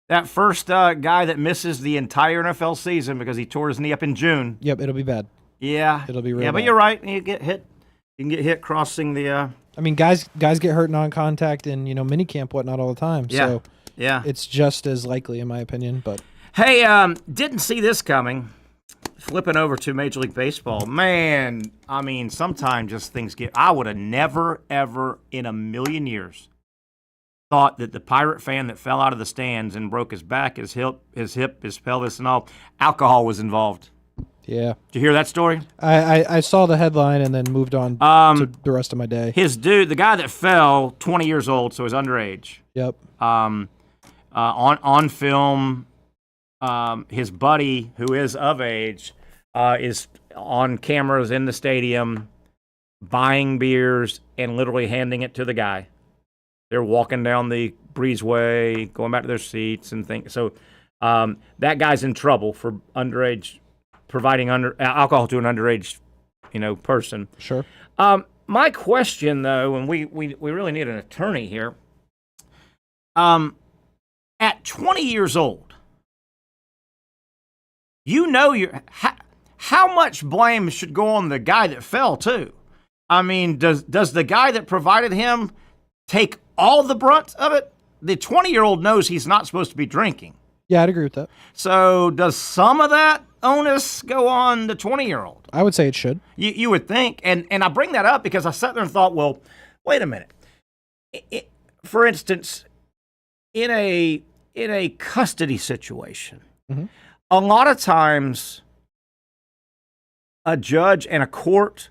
That first guy that misses the entire NFL season because he tore his knee up in June. Yep, it'll be bad. Yeah. It'll be real bad. But you're right. You get hit. You can get hit crossing the. Guys get hurt non-contact in minicamp, whatnot, all the time. Yeah. So yeah, it's just as likely, in my opinion. But hey, didn't see this coming. Flipping over to Major League Baseball, man, sometimes just things get. I would have never, ever in a million years thought that the Pirate fan that fell out of the stands and broke his back, his hip, his pelvis, and all, alcohol was involved. Yeah. Did you hear that story? I saw the headline and then moved on to the rest of my day. The guy that fell, 20 years old, so he's underage. Yep. On film. His buddy, who is of age, is on cameras in the stadium buying beers and literally handing it to the guy. They're walking down the breezeway, going back to their seats and things. So that guy's in trouble for providing alcohol to an underage, person. Sure. My question, though, and we really need an attorney here. At 20 years old, how much blame should go on the guy that fell too? Does the guy that provided him take all the brunt of it, the 20-year-old knows he's not supposed to be drinking. Yeah, I'd agree with that. So does some of that onus go on the 20-year-old? I would say it should. You would think. And I bring that up because I sat there and thought, well, wait a minute. For instance, in a custody situation, a lot of times a judge and a court,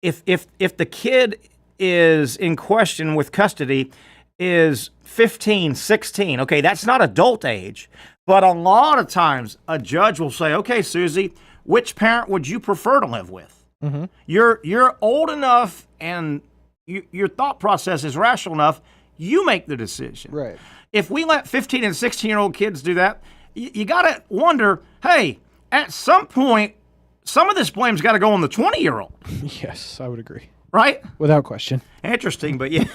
if the kid is in question with custody is 15, 16, okay, that's not adult age, but a lot of times a judge will say, okay, Susie, which parent would you prefer to live with? You're old enough and your thought process is rational enough, you make the decision. Right. If we let 15 and 16-year-old kids do that, you got to wonder, hey, at some point, some of this blame's got to go on the 20-year-old. Yes, I would agree. Right? Without question. Interesting, but yeah.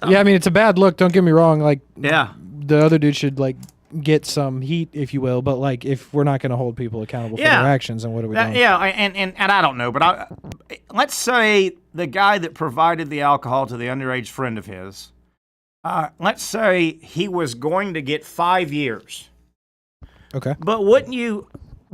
Yeah, I mean, it's a bad look. Don't get me wrong. Like, yeah, the other dude should, like, get some heat, if you will. But, like, if we're not going to hold people accountable for their actions, then what are we doing? Yeah, and I don't know, but let's say the guy that provided the alcohol to the underage friend of his, let's say he was going to get 5 years. Okay. But wouldn't you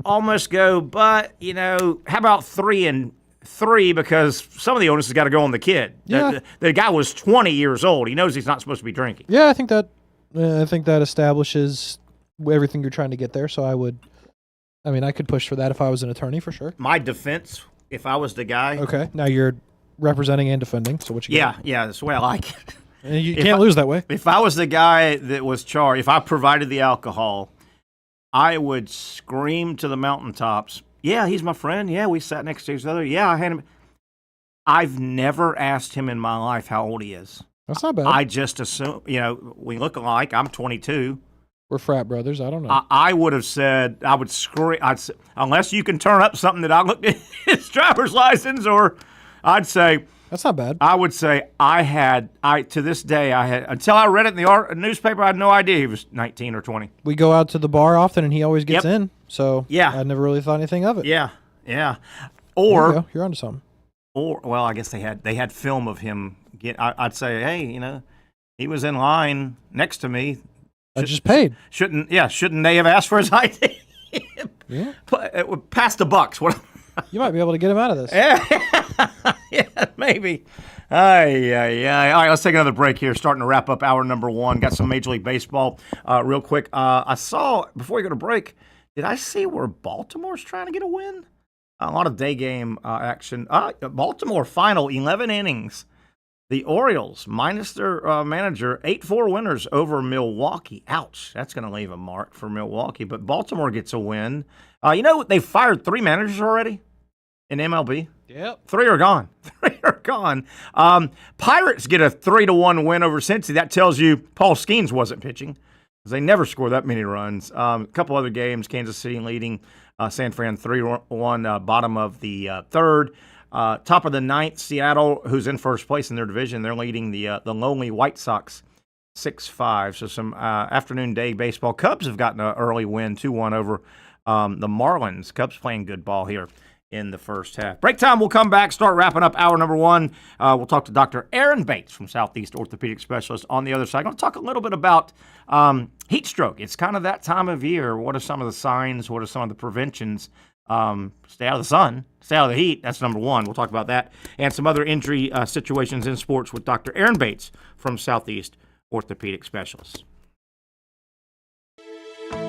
almost go, but, how about 3 and 3, because some of the onus has got to go on the kid. Yeah. The guy was 20 years old. He knows he's not supposed to be drinking. Yeah, I think that establishes everything you're trying to get there. So I could push for that if I was an attorney, for sure. My defense, if I was the guy. Okay. Now you're representing and defending. So what you got? Yeah, that's the way I like it. And you can't lose that way. If I was the guy that was charged, if I provided the alcohol, I would scream to the mountaintops, yeah, he's my friend. Yeah, we sat next to each other. Yeah, I had him. I've never asked him in my life how old he is. That's not bad. I just assume, we look alike. I'm 22. We're frat brothers. I don't know. I would have said, I would scream, unless you can turn up something that I looked at his driver's license, or I'd say, that's not bad. I would say to this day, until I read it in the newspaper, I had no idea he was 19 or 20. We go out to the bar often, and he always gets in. So yeah, I never really thought anything of it. Yeah. Or you're onto something. Or I guess they had film of him. I'd say, hey, he was in line next to me. I just paid. Shouldn't they have asked for his ID? Yeah. Pass the bucks. What? You might be able to get him out of this. Yeah, maybe. All right, let's take another break here. Starting to wrap up hour number 1. Got some Major League Baseball real quick. I saw, before we go to break, did I see where Baltimore's trying to get a win? A lot of day game action. Baltimore final 11 innings. The Orioles, minus their manager, 8-4 winners over Milwaukee. Ouch, that's going to leave a mark for Milwaukee. But Baltimore gets a win. They fired 3 managers already in MLB. Yep. 3 are gone. 3 are gone. Pirates get a 3-1 win over Cincy. That tells you Paul Skeens wasn't pitching, because they never score that many runs. A couple other games, Kansas City leading San Fran 3-1, bottom of the 3rd. Top of the 9th, Seattle, who's in first place in their division, they're leading the lonely White Sox 6-5. So some afternoon day baseball. Cubs have gotten an early win, 2-1 over the Marlins. Cubs playing good ball here in the first half. Break time, we'll come back, start wrapping up hour number 1. We'll talk to Dr. Aaron Bates from Southeast Orthopedic Specialists on the other side. I'm going to talk a little bit about heat stroke. It's kind of that time of year. What are some of the signs? What are some of the preventions? Stay out of the sun, stay out of the heat. That's number 1. We'll talk about that and some other injury situations in sports with Dr. Aaron Bates from Southeast Orthopedic Specialists.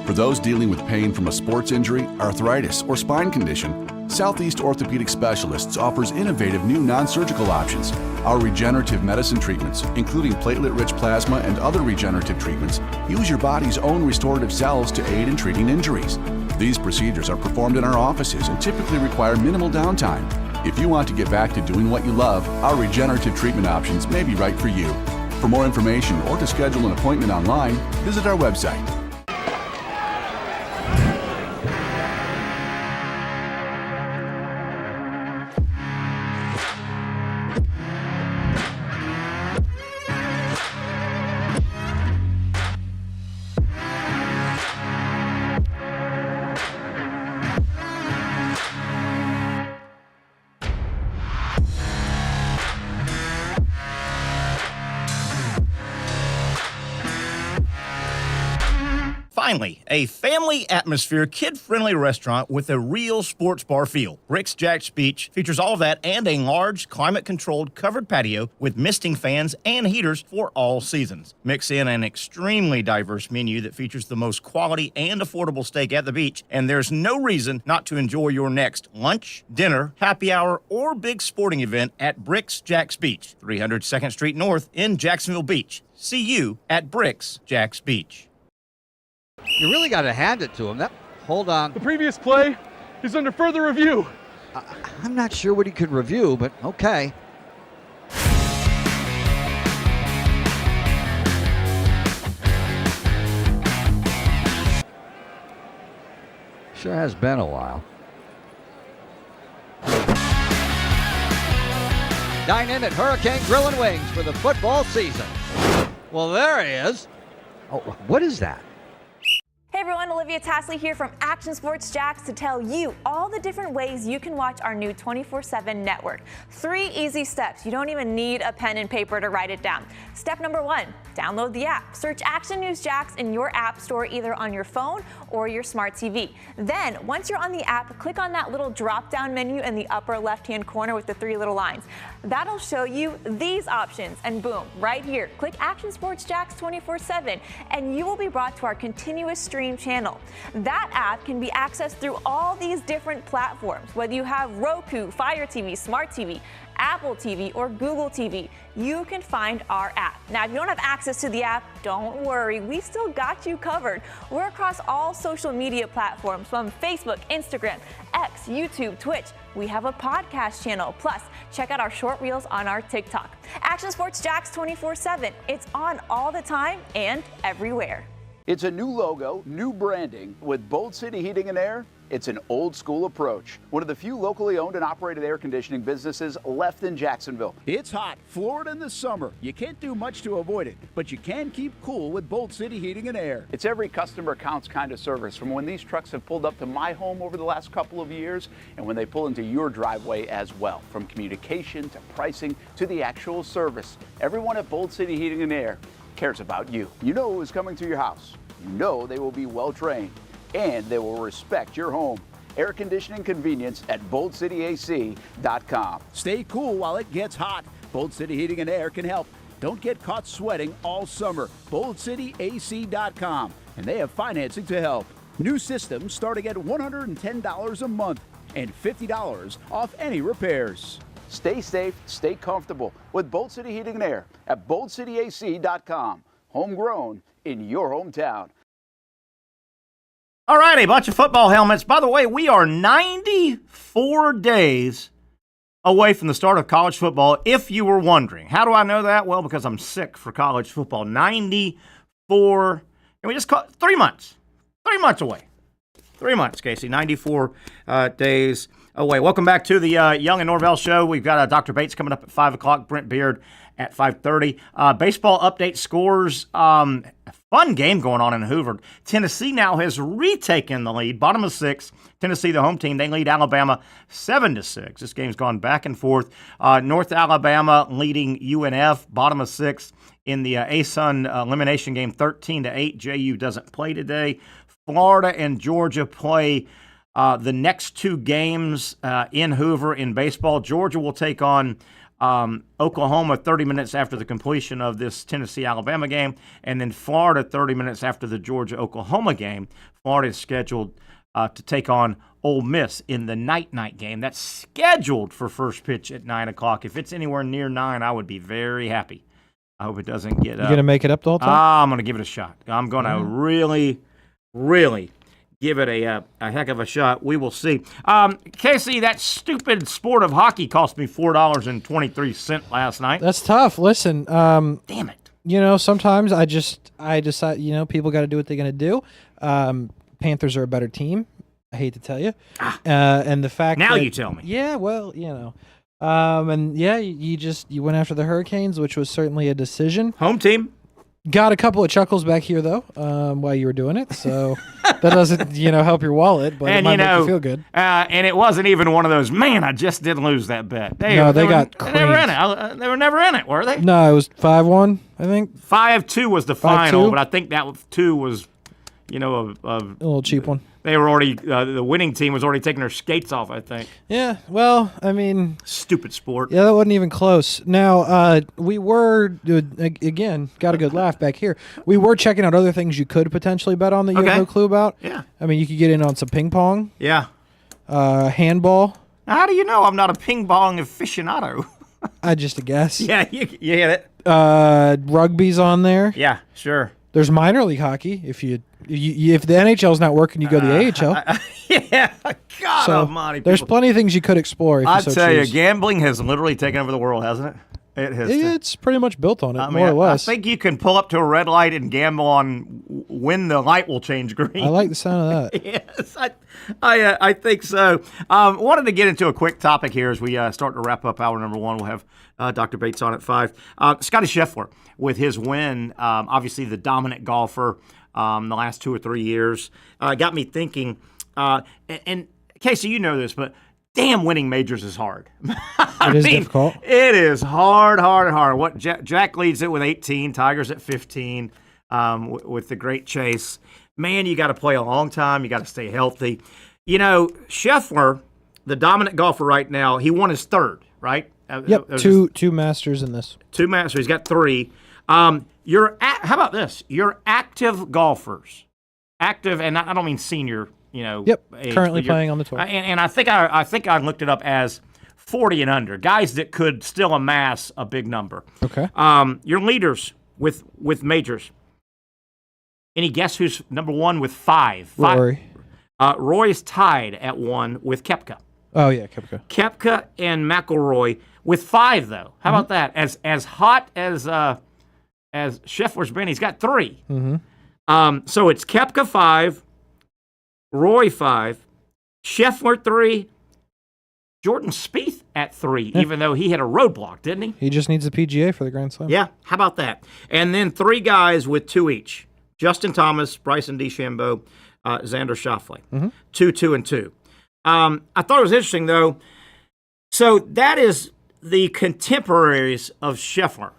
For those dealing with pain from a sports injury, arthritis, or spine condition, Southeast Orthopedic Specialists offers innovative new non-surgical options. Our regenerative medicine treatments, including platelet-rich plasma and other regenerative treatments, use your body's own restorative cells to aid in treating injuries. These procedures are performed in our offices and typically require minimal downtime. If you want to get back to doing what you love, our regenerative treatment options may be right for you. For more information or to schedule an appointment online, visit our website. Finally, a family atmosphere, kid-friendly restaurant with a real sports bar feel. Bricks Jack's Beach features all of that and a large, climate-controlled covered patio with misting fans and heaters for all seasons. Mix in an extremely diverse menu that features the most quality and affordable steak at the beach, and there's no reason not to enjoy your next lunch, dinner, happy hour, or big sporting event at Bricks Jack's Beach, 300 2nd Street North in Jacksonville Beach. See you at Bricks Jack's Beach. You really got to hand it to him. Hold on. The previous play is under further review. I'm not sure what he could review, but okay. Sure has been a while. Dine in at Hurricane Grill and Wings for the football season. Well, there he is. Oh, what is that? Hey everyone, Olivia Tasley here from Action Sports Jax to tell you all the different ways you can watch our new 24/7 network. 3 easy steps. You don't even need a pen and paper to write it down. Step number 1, download the app. Search Action News Jax in your app store either on your phone or your smart TV. Then, once you're on the app, click on that little drop-down menu in the upper left-hand corner with the 3 little lines. That'll show you these options, and boom, right here, click Action Sports Jax 24/7, and you will be brought to our continuous stream channel. That app can be accessed through all these different platforms, whether you have Roku, Fire TV, Smart TV, Apple TV, or Google TV. You can find our app. Now, if you don't have access to the app, don't worry, we still got you covered. We're across all social media platforms from Facebook, Instagram, X, YouTube, Twitch. We have a podcast channel. Plus, check out our short reels on our TikTok. Action Sports Jax 24/7. It's on all the time and everywhere. It's a new logo, new branding. With Bold City Heating and Air, it's an old school approach. One of the few locally owned and operated air conditioning businesses left in Jacksonville. It's hot, Florida in the summer. You can't do much to avoid it, but you can keep cool with Bold City Heating and Air. It's every customer counts kind of service, from when these trucks have pulled up to my home over the last couple of years and when they pull into your driveway as well. From communication to pricing to the actual service, everyone at Bold City Heating and Air cares about you. You know who is coming to your house. You know they will be well trained and they will respect your home. Air conditioning convenience at boldcityac.com. Stay cool while it gets hot. Bold City Heating and Air can help. Don't get caught sweating all summer. boldcityac.com, and they have financing to help. New systems starting at $110 a month and $50 off any repairs. Stay safe, stay comfortable with Bold City Heating and Air at boldcityac.com. Homegrown in your hometown. All right, a bunch of football helmets. By the way, we are 94 days away from the start of college football, if you were wondering. How do I know that? Well, because I'm sick for college football. 94, and we just caught 3 months. 3 months away. 3 months, Casey. 94 days away. Welcome back to the Young and Norvelle Show. We've got Dr. Bates coming up at 5 o'clock, Brent Beard at 5:30. Baseball update scores. Fun game going on in Hoover. Tennessee now has retaken the lead. Bottom of 6. Tennessee, the home team, they lead Alabama 7-6. This game's gone back and forth. North Alabama leading UNF, bottom of 6 in the ASUN elimination game, 13-8. JU doesn't play today. Florida and Georgia play the next 2 games in Hoover in baseball. Georgia will take on Oklahoma 30 minutes after the completion of this Tennessee-Alabama game, and then Florida 30 minutes after the Georgia-Oklahoma game. Florida is scheduled to take on Ole Miss in the night game. That's scheduled for first pitch at 9 o'clock. If it's anywhere near 9, I would be very happy. I hope it doesn't get up. You going to make it up the whole time? I'm going to give it a shot. I'm going to really give it a heck of a shot. We will see. Casey, that stupid sport of hockey cost me $4.23 last night. That's tough. Listen. Damn it. You know, sometimes I decide, you know, people got to do what they're going to do. Panthers are a better team. I hate to tell you. And the fact now that, you tell me. Yeah, well, you know. And yeah, you went after the Hurricanes, which was certainly a decision. Home team. Got a couple of chuckles back here though, while you were doing it. So that doesn't, help your wallet, but it might make you feel good. And it wasn't even one of those. Man, I just did lose that bet. They got creamed. They were in it. They were never in it, were they? No, it was 5-1. I think 5-2 was the final, but I think that 2 was. a little cheap one. They were already the winning team was already taking their skates off, I think. Yeah, well, I mean, stupid sport. Yeah, that wasn't even close. Now, we were again got a good laugh back here. We were checking out other things you could potentially bet on that you have no clue about. Yeah, I mean, you could get in on some ping pong. Yeah, handball. How do you know I'm not a ping pong aficionado? I just a guess. Yeah, you hit it. Rugby's on there. Yeah, sure. There's minor league hockey. If the NHL's not working, you go to the AHL. Yeah, God almighty. There's plenty of things you could explore. If I you tell choose. you, gambling has literally taken over the world, hasn't it? It has. It's pretty much built on it, more or less. I think you can pull up to a red light and gamble on when the light will change green. I like the sound of that. Yes, I think so. Wanted to get into a quick topic here as we start to wrap up hour number one. We'll have Dr. Bates on at 5. Scotty Scheffler with his win, obviously the dominant golfer the last 2 or 3 years, got me thinking. And Casey, you know this, but damn, winning majors is hard. It is difficult. It is hard. What Jack leads it with 18, Tiger's at 15 with the great chase. Man, you got to play a long time. You got to stay healthy. Scheffler, the dominant golfer right now, he won his third, right? Yep, two Masters in this. 2 Masters. He's got 3. How about this? Your active golfers, active, and I don't mean senior. Yep. Currently playing on the tour, and I think I looked it up as 40 and under, guys that could still amass a big number. Okay. Your leaders with majors. Any guess who's number 1 with 5? Rory. Roy's tied at 1 with Koepka. Oh yeah, Koepka. Koepka and McIlroy with 5 though. How about that? As hot as Scheffler's been, he's got 3. Mm-hmm. So it's Koepka 5. Roy 5, Scheffler 3, Jordan Spieth at 3, even though he had a roadblock, didn't he? He just needs the PGA for the Grand Slam. Yeah, how about that? And then 3 guys with 2 each. Justin Thomas, Bryson DeChambeau, Xander Schauffele. 2, 2, and 2. I thought it was interesting, though. So that is the contemporaries of Scheffler.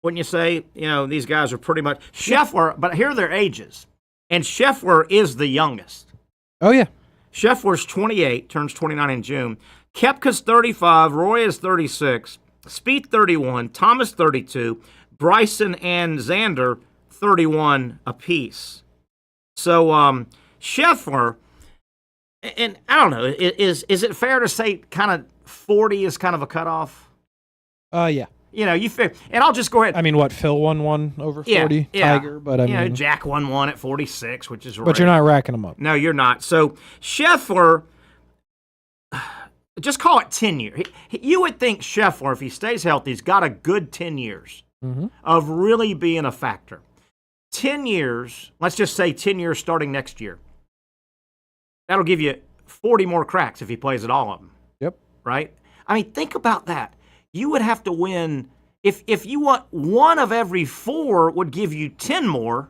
Wouldn't you say, these guys are pretty much Scheffler, but here are their ages. And Scheffler is the youngest. Oh, yeah. Scheffler's 28, turns 29 in June. Koepka's 35, Roy is 36, Spieth 31, Thomas 32, Bryson and Xander 31 apiece. So Scheffler, and I don't know, is it fair to say kind of 40 is kind of a cutoff? Yeah. You figure, and I'll just go ahead. I mean, what, Phil won one over 40? Yeah. Tiger, but I mean. Jack won one at 46, which is rare. But you're not racking them up. No, you're not. So Scheffler, just call it 10 years. You would think Scheffler, if he stays healthy, he's got a good 10 years of really being a factor. 10 years, let's just say 10 years starting next year. That'll give you 40 more cracks if he plays at all of them. Yep. Right? I mean, think about that. You would have to win, if you want 1 of every 4 would give you 10 more,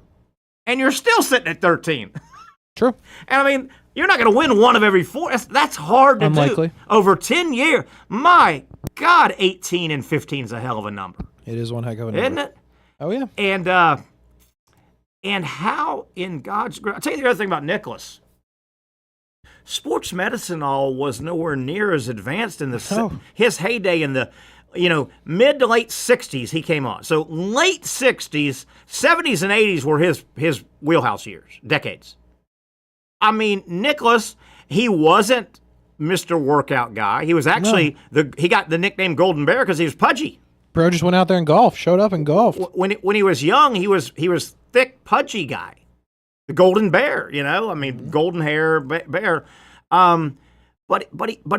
and you're still sitting at 13. True. And I mean, you're not going to win 1 of every 4. That's hard to Unlikely. do. Over 10 years. My God, 18 and 15 is a hell of a number. It is one heck of a number. Isn't it? Oh, yeah. And how in God's grace, I'll tell you the other thing about Nicklaus. Sports medicine was nowhere near as advanced in his heyday in the mid to late 60s he came on. So late 60s, 70s and 80s were his wheelhouse years, decades. I mean, Nicklaus, he wasn't Mr. Workout guy. He was actually he got the nickname Golden Bear because he was pudgy. Bro just went out there and golfed, showed up and golfed. When he was young, he was thick, pudgy guy. The Golden Bear, I mean, golden hair bear. But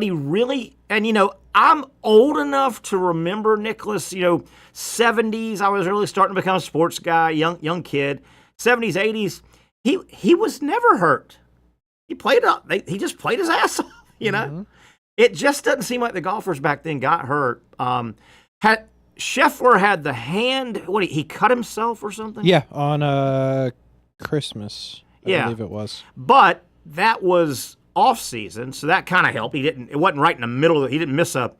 he really, and I'm old enough to remember Nicklaus, 70s, I was really starting to become a sports guy, young kid. 70s, 80s, he was never hurt. He played up. He just played his ass off, It just doesn't seem like the golfers back then got hurt. Scheffler had the hand, he cut himself or something? Yeah, on Christmas, I believe it was. But that was off season, so that kind of helped. It wasn't right in the middle. He didn't miss a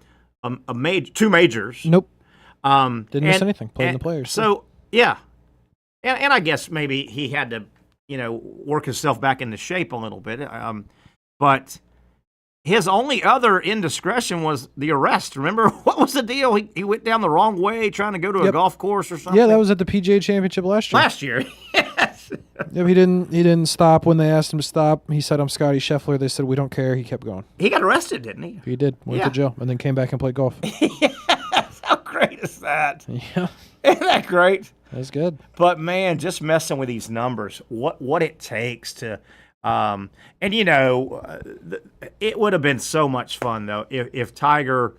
2 majors. Nope. Didn't miss anything. Played in the Players. So yeah, and I guess maybe he had to work himself back into shape a little bit. But his only other indiscretion was the arrest. Remember, what was the deal? He went down the wrong way trying to go to a golf course or something? Yeah, that was at the PGA Championship last year. Last year, yes. Yep, he didn't stop when they asked him to stop. He said, "I'm Scotty Scheffler." They said, "We don't care." He kept going. He got arrested, didn't he? He did. Went to jail and then came back and played golf. Yes. How great is that? Yeah. Isn't that great? That's good. But, man, just messing with these numbers, what it takes to it would have been so much fun, though, if Tiger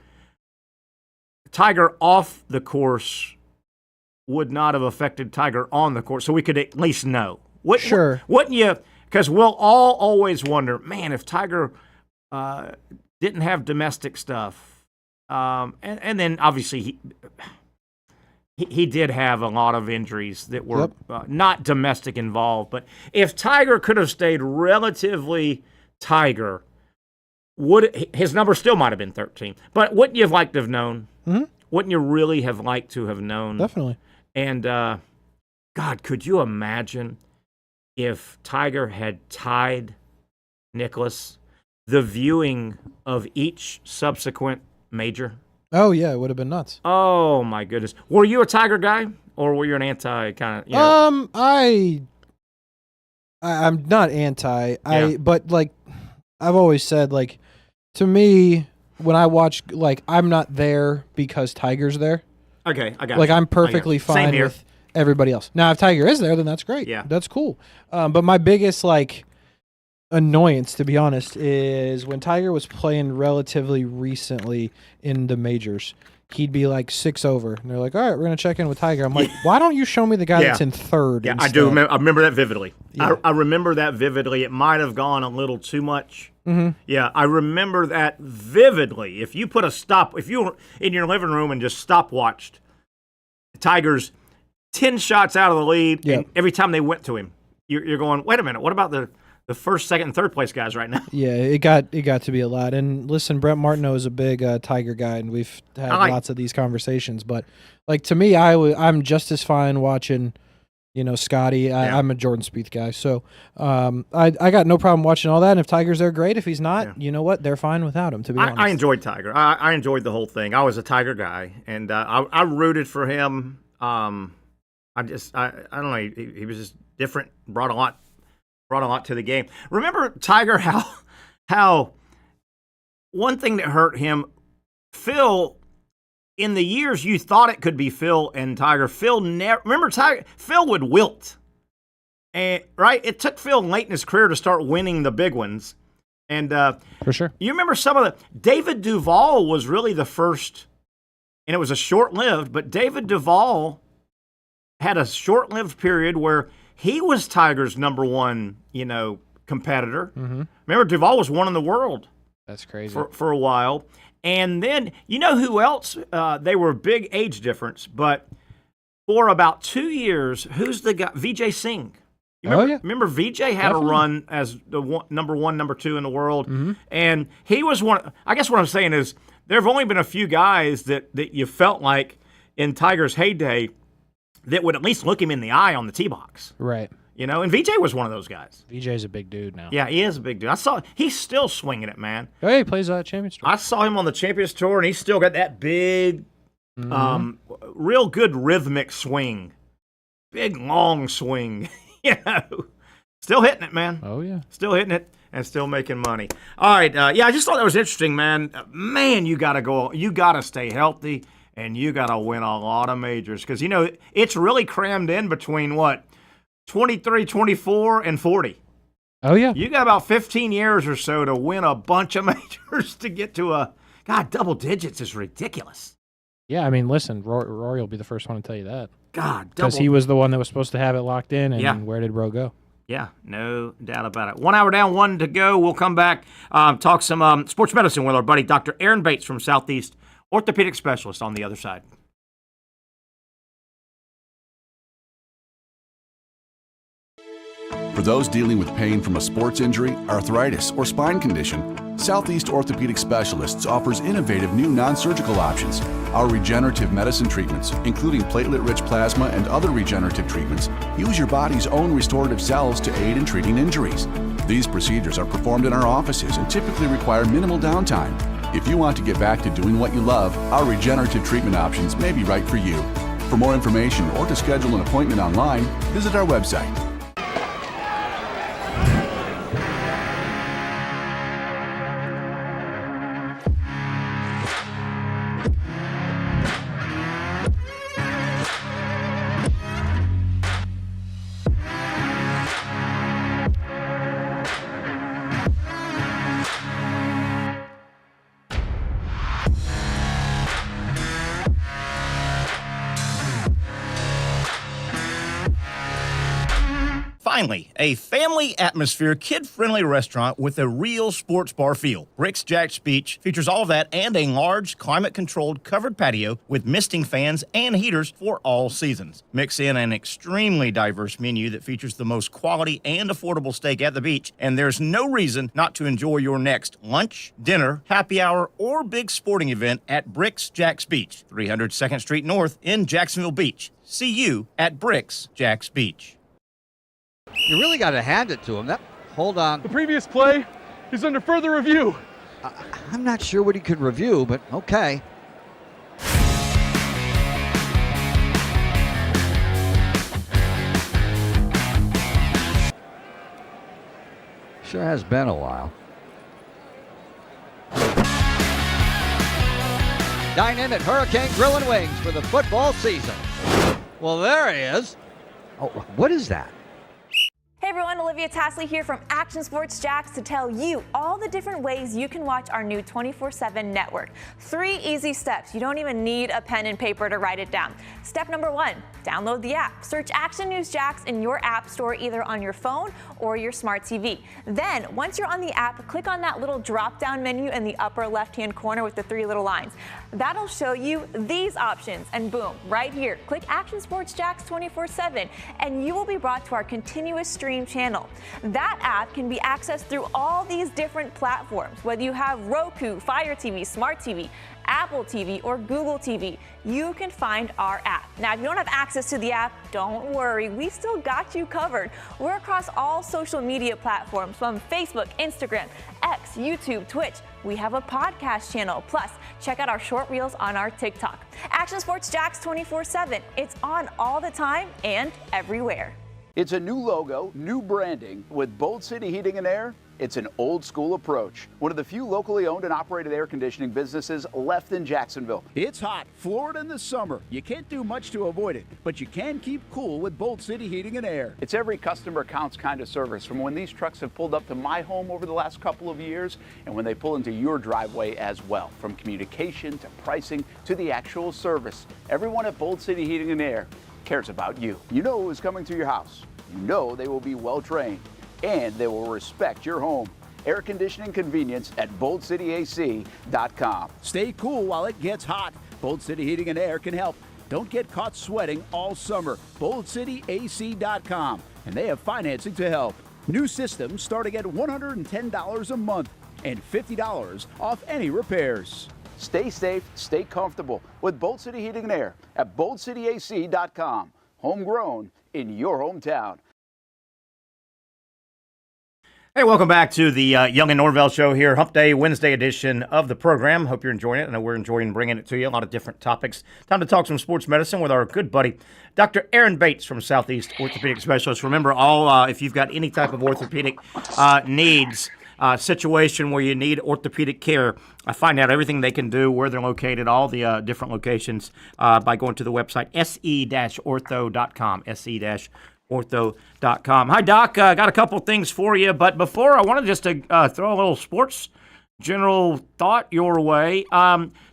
off the course would not have affected Tiger on the course, so we could at least know. Sure. Wouldn't you? Because we'll all always wonder, man, if Tiger didn't have domestic stuff, and then obviously he did have a lot of injuries that were not domestic involved. But if Tiger could have stayed relatively Tiger, his number still might have been 13. But wouldn't you have liked to have known? Mm-hmm. Wouldn't you really have liked to have known? Definitely. And, God, could you imagine if Tiger had tied Nicklaus, the viewing of each subsequent major? Oh, yeah, it would have been nuts. Oh, my goodness. Were you a Tiger guy, or were you an anti kind of? I'm not anti. But like I've always said, like, to me, when I watch, like, I'm not there because Tiger's there. Okay, I got Like, you. I'm perfectly fine with everybody else. Now, if Tiger is there, then that's great. Yeah, that's cool. But my biggest, like, annoyance, to be honest, is when Tiger was playing relatively recently in the majors, he'd be like 6 over, and they're like, "All right, we're gonna check in with Tiger." I'm like, "Why don't you show me the guy that's in third?" Yeah, instead? I do. I remember that vividly. Yeah. I remember that vividly. It might have gone a little too much. Mm-hmm. Yeah, I remember that vividly. If you put a stop, if you were in your living room and just stopwatched Tiger's 10 shots out of the lead, and every time they went to him, you're going, "Wait a minute, what about the first, second, and third place guys right now?" Yeah, it got to be a lot. And listen, Brent Martineau is a big Tiger guy, and we've had lots of these conversations. But like, to me, I'm just as fine watching, Scotty. I'm a Jordan Spieth guy, so I got no problem watching all that. And if Tiger's there, great. If he's not, you know what? They're fine without him. To be honest, I enjoyed Tiger. I enjoyed the whole thing. I was a Tiger guy, and I rooted for him. I don't know. He was just different. Brought a lot to the game. Remember Tiger, how one thing that hurt him, Phil, in the years you thought it could be Phil and Tiger, Phil would wilt. And right? It took Phil late in his career to start winning the big ones. And for sure. You remember some of David Duval was really the first, and it was a short-lived, but David Duval had a short-lived period where he was Tiger's number one, competitor. Mm-hmm. Remember, Duval was one in the world. That's crazy. For a while. And then, who else? They were a big age difference, but for about 2 years, who's the guy? Vijay Singh. Remember Vijay had a run as the number one, number two in the world, and he was one. I guess what I'm saying is there have only been a few guys that you felt like in Tiger's heyday that would at least look him in the eye on the tee box. Right. And VJ was one of those guys. VJ's a big dude now. Yeah, he is a big dude. He's still swinging it, man. Oh, yeah, he plays Champions Tour. I saw him on the Champions Tour, and he's still got that big, real good rhythmic swing. Big, long swing. Still hitting it, man. Oh, yeah. Still hitting it and still making money. All right. I just thought that was interesting, man. Man, you got to go. You got to stay healthy, and you got to win a lot of majors because, it's really crammed in between what? 23, 24, and 40. Oh, yeah. You got about 15 years or so to win a bunch of majors to get to double digits is ridiculous. Yeah, I mean, listen, Rory will be the first one to tell you that. God, because he was the one that was supposed to have it locked in, and where did Bro go? Yeah, no doubt about it. 1 hour down, 1 to go. We'll come back, talk some sports medicine with our buddy Dr. Aaron Bates from Southeast Orthopedic Specialists on the other side. For those dealing with pain from a sports injury, arthritis, or spine condition, Southeast Orthopedic Specialists offers innovative new non-surgical options. Our regenerative medicine treatments, including platelet-rich plasma and other regenerative treatments, use your body's own restorative cells to aid in treating injuries. These procedures are performed in our offices and typically require minimal downtime. If you want to get back to doing what you love, our regenerative treatment options may be right for you. For more information or to schedule an appointment online, visit our website. Finally, a family atmosphere, kid-friendly restaurant with a real sports bar feel. Bricks Jack's Beach features all of that and a large, climate-controlled covered patio with misting fans and heaters for all seasons. Mix in an extremely diverse menu that features the most quality and affordable steak at the beach, and there's no reason not to enjoy your next lunch, dinner, happy hour, or big sporting event at Bricks Jack's Beach, 300 2nd Street North in Jacksonville Beach. See you at Bricks Jack's Beach. You really got to hand it to him. Hold on. The previous play is under further review. I'm not sure what he could review, but okay. Sure has been a while. Dynamic Hurricane Grill and Wings for the football season. Well, there he is. Oh, what is that? Hey everyone, Olivia Tasley here from Action Sports Jax to tell you all the different ways you can watch our new 24/7 network. 3 easy steps. You don't even need a pen and paper to write it down. Step number 1, download the app. Search Action News Jax in your app store either on your phone or your smart TV. Then, once you're on the app, click on that little drop-down menu in the upper left-hand corner with the 3 little lines. That'll show you these options, and boom, right here, click Action Sports Jax 24/7, and you will be brought to our continuous stream channel. That app can be accessed through all these different platforms. Whether you have Roku, Fire TV, Smart TV, Apple TV, or Google TV, you can find our app. Now, if you don't have access to the app, don't worry, we still got you covered. We're across all social media platforms from Facebook, Instagram, X, YouTube, Twitch. We have a podcast channel. Plus, check out our short reels on our TikTok. Action Sports Jax 24/7. It's on all the time and everywhere. It's a new logo, new branding. With Bold City Heating and Air, it's an old school approach. One of the few locally owned and operated air conditioning businesses left in Jacksonville. It's hot, Florida in the summer. You can't do much to avoid it, but you can keep cool with Bold City Heating and Air. It's every customer counts kind of service, from when these trucks have pulled up to my home over the last couple of years and when they pull into your driveway as well. From communication to pricing to the actual service, everyone at Bold City Heating and Air cares about you. You know who is coming to your house. You know they will be well trained and they will respect your home. Air conditioning convenience at boldcityac.com. Stay cool while it gets hot. Bold City Heating and Air can help. Don't get caught sweating all summer. boldcityac.com, and they have financing to help. New systems starting at $110 a month and $50 off any repairs. Stay safe, stay comfortable with Bold City Heating and Air at boldcityac.com. Homegrown in your hometown. Hey, welcome back to the Young and Norvelle Show here, Hump Day, Wednesday edition of the program. Hope you're enjoying it. I know we're enjoying bringing it to you, a lot of different topics. Time to talk some sports medicine with our good buddy, Dr. Aaron Bates from Southeast Orthopedic Specialists. Remember, if you've got any type of orthopedic needs, situation where you need orthopedic care, find out everything they can do, where they're located, all the different locations by going to the website se-ortho.com, se-ortho.com. Hi, Doc. Got a couple things for you, but before, I wanted just to throw a little sports general thought your way.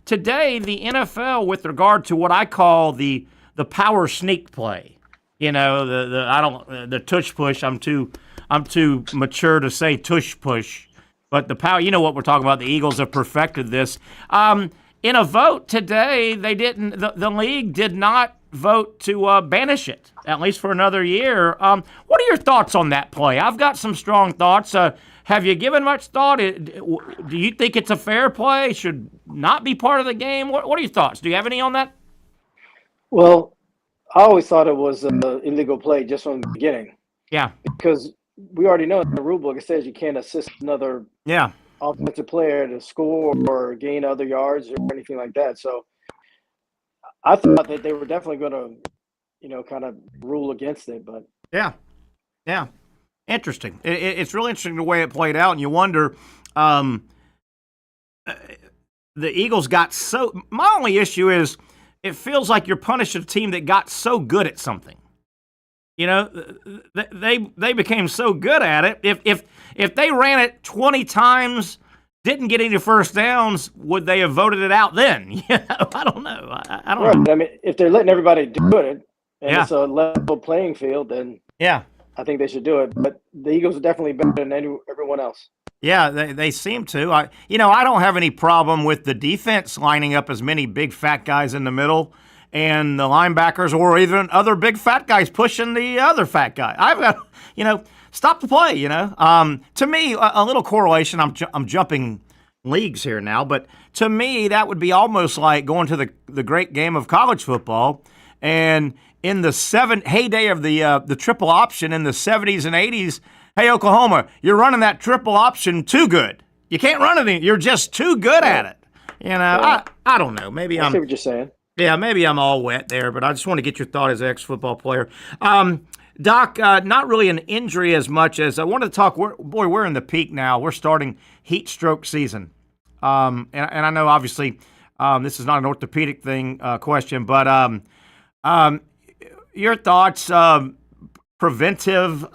Today, the NFL, with regard to what I call the power sneak play, you know, the tush push. I'm too mature to say tush push, but the power, you know what we're talking about. The Eagles have perfected this. In a vote today, they didn't. The league did not vote to banish it, at least for another year. What are your thoughts on that play? I've got some strong thoughts. Have you given much thought? Do you think it's a fair play? Should not be part of the game? What are your thoughts? Do you have any on that? Well, I always thought it was an illegal play just from the beginning. Yeah. Because we already know in the rule book it says you can't assist another offensive player to score or gain other yards or anything like that. So I thought that they were definitely going to, kind of rule against it. But yeah, interesting. It's really interesting the way it played out, and you wonder. The Eagles got so. My only issue is it feels like you're punishing a team that got so good at something. They became so good at it. If they ran it 20 times, didn't get any first downs, would they have voted it out then? I don't know. I don't know. I mean, if they're letting everybody do it and it's a level playing field, then I think they should do it. But the Eagles are definitely better than everyone else. Yeah, they seem to. I don't have any problem with the defense lining up as many big fat guys in the middle and the linebackers or even other big fat guys pushing the other fat guy. I've got, stop the play, To me, a little correlation, I'm jumping leagues here now, but to me, that would be almost like going to the great game of college football and in the heyday of the triple option in the 70s and 80s, hey, Oklahoma, you're running that triple option too good. You can't run it. You're just too good at it. I don't know. Maybe I see what you're saying. Yeah, maybe I'm all wet there, but I just want to get your thought as an ex-football player. Doc, not really an injury as much as I wanted to talk. We're in the peak now. We're starting heat stroke season. And I know, obviously, this is not an orthopedic question, but your thoughts, preventive,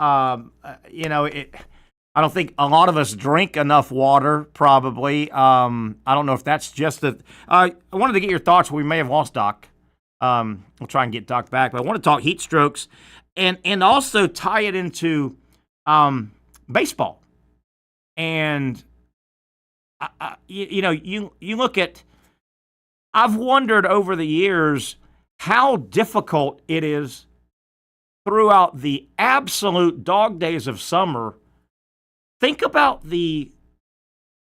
I don't think a lot of us drink enough water, probably. I don't know if that's just I wanted to get your thoughts. We may have lost Doc. We'll try and get Doc back. But I want to talk heat strokes and also tie it into baseball. And, you look at – I've wondered over the years how difficult it is throughout the absolute dog days of summer. Think about the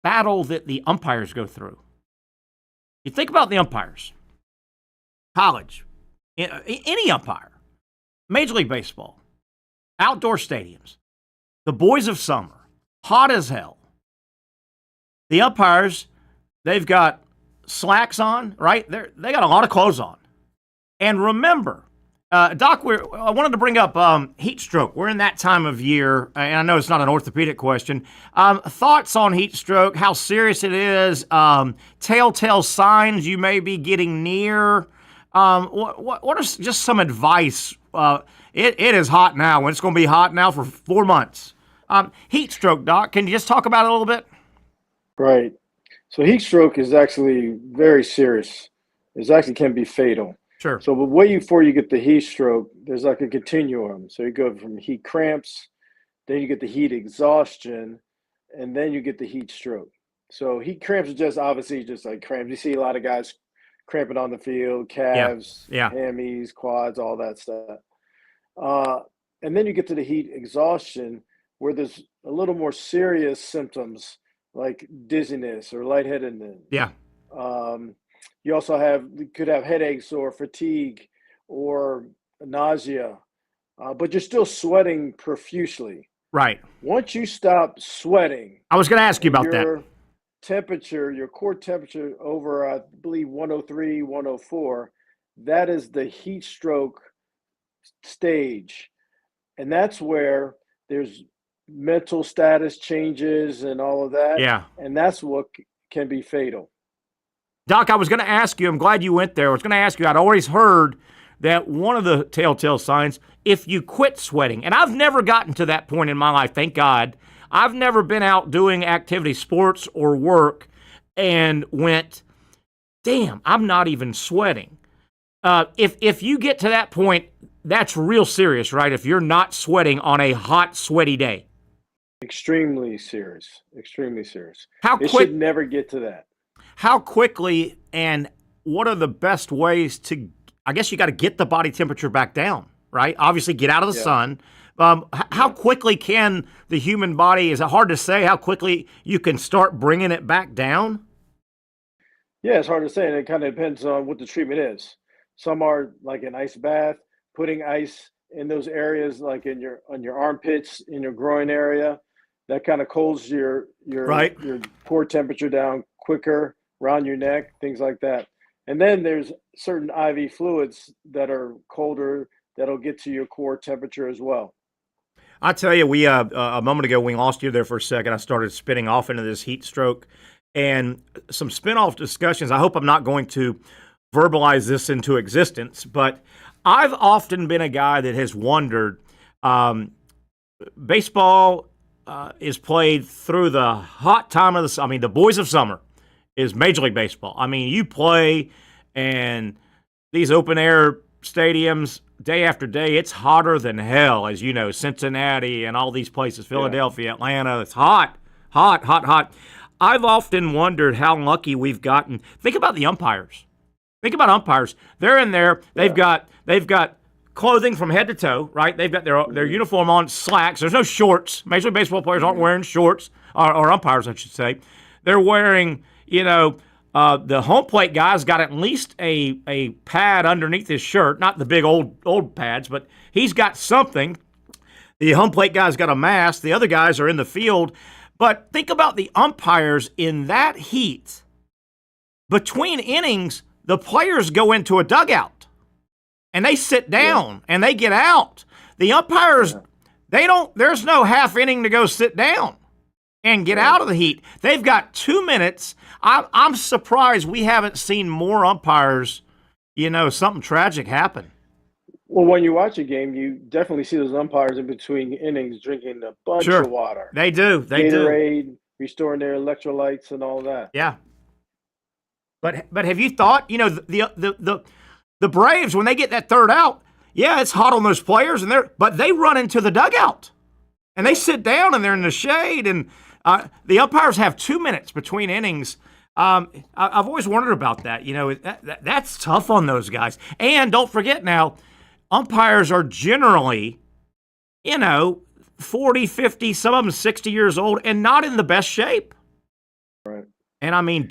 battle that the umpires go through. You think about the umpires, college, any umpire, Major League Baseball, outdoor stadiums, the boys of summer, hot as hell. The umpires, they've got slacks on, right? They got a lot of clothes on. And remember, Doc, I wanted to bring up heat stroke. We're in that time of year, and I know it's not an orthopedic question. Thoughts on heat stroke, how serious it is, telltale signs you may be getting near. What are just some advice? It is hot now, and it's going to be hot now for 4 months. Heat stroke, Doc, can you just talk about it a little bit? Right. So heat stroke is actually very serious. It actually can be fatal. Sure. So the way before you get the heat stroke, there's like a continuum. So you go from heat cramps, then you get the heat exhaustion, and then you get the heat stroke. So heat cramps are just obviously just like cramps. You see a lot of guys cramping on the field, calves, hammies, quads, all that stuff. And then you get to the heat exhaustion where there's a little more serious symptoms like dizziness or lightheadedness. Yeah. You also could have headaches or fatigue or nausea, but you're still sweating profusely. Right. Once you stop sweating, I was going to ask you about that. Your core temperature over, I believe, 103, 104, that is the heat stroke stage. And that's where there's mental status changes and all of that. Yeah. And that's what can be fatal. Doc, I was going to ask you, I'm glad you went there. I was going to ask you, I'd always heard that one of the telltale signs, if you quit sweating, and I've never gotten to that point in my life, thank God. I've never been out doing activity, sports or work, and went, damn, I'm not even sweating. If you get to that point, that's real serious, right? If you're not sweating on a hot, sweaty day. Extremely serious. Extremely serious. It should never get to that. How quickly and what are the best ways to I guess you got to get the body temperature back down, right? Obviously, get out of the sun. How quickly can the human body, is it hard to say how quickly you can start bringing it back down? Yeah, it's hard to say, and it kind of depends on what the treatment is. Some are like an ice bath, putting ice in those areas, like on your armpits, in your groin area. That kind of cools your core temperature down quicker, around your neck, things like that. And then there's certain IV fluids that are colder that'll get to your core temperature as well. I tell you, we a moment ago, we lost you there for a second. I started spinning off into this heat stroke and some spin-off discussions. I hope I'm not going to verbalize this into existence, but I've often been a guy that has wondered, baseball is played through the hot time of the boys of summer is Major League Baseball. I mean, you play and these open-air stadiums, day after day, it's hotter than hell, as you know, Cincinnati and all these places, Philadelphia, Atlanta. It's hot, hot, hot, hot. I've often wondered how lucky we've gotten. Think about the umpires. Think about umpires. They're in there. They've got clothing from head to toe, right? They've got their uniform on, slacks. There's no shorts. Major League Baseball players aren't wearing shorts, or umpires, I should say. They're wearing, the home plate guy's got at least a pad underneath his shirt, not the big old pads, but he's got something. The home plate guy's got a mask. The other guys are in the field. But think about the umpires in that heat. Between innings, the players go into a dugout and they sit down and they get out. The umpires, there's no half inning to go sit down and get out of the heat. They've got 2 minutes. I'm surprised we haven't seen more umpires, something tragic happen. Well, when you watch a game, you definitely see those umpires in between innings drinking a bunch of water. They do. Gatorade, restoring their electrolytes and all that. Yeah. But have you thought, the Braves, when they get that third out, it's hot on those players, but they run into the dugout and they sit down and they're in the shade, and the umpires have 2 minutes between innings. I've always wondered about that. That's tough on those guys. And don't forget now, umpires are generally, 40, 50, some of them 60 years old and not in the best shape. Right. And I mean,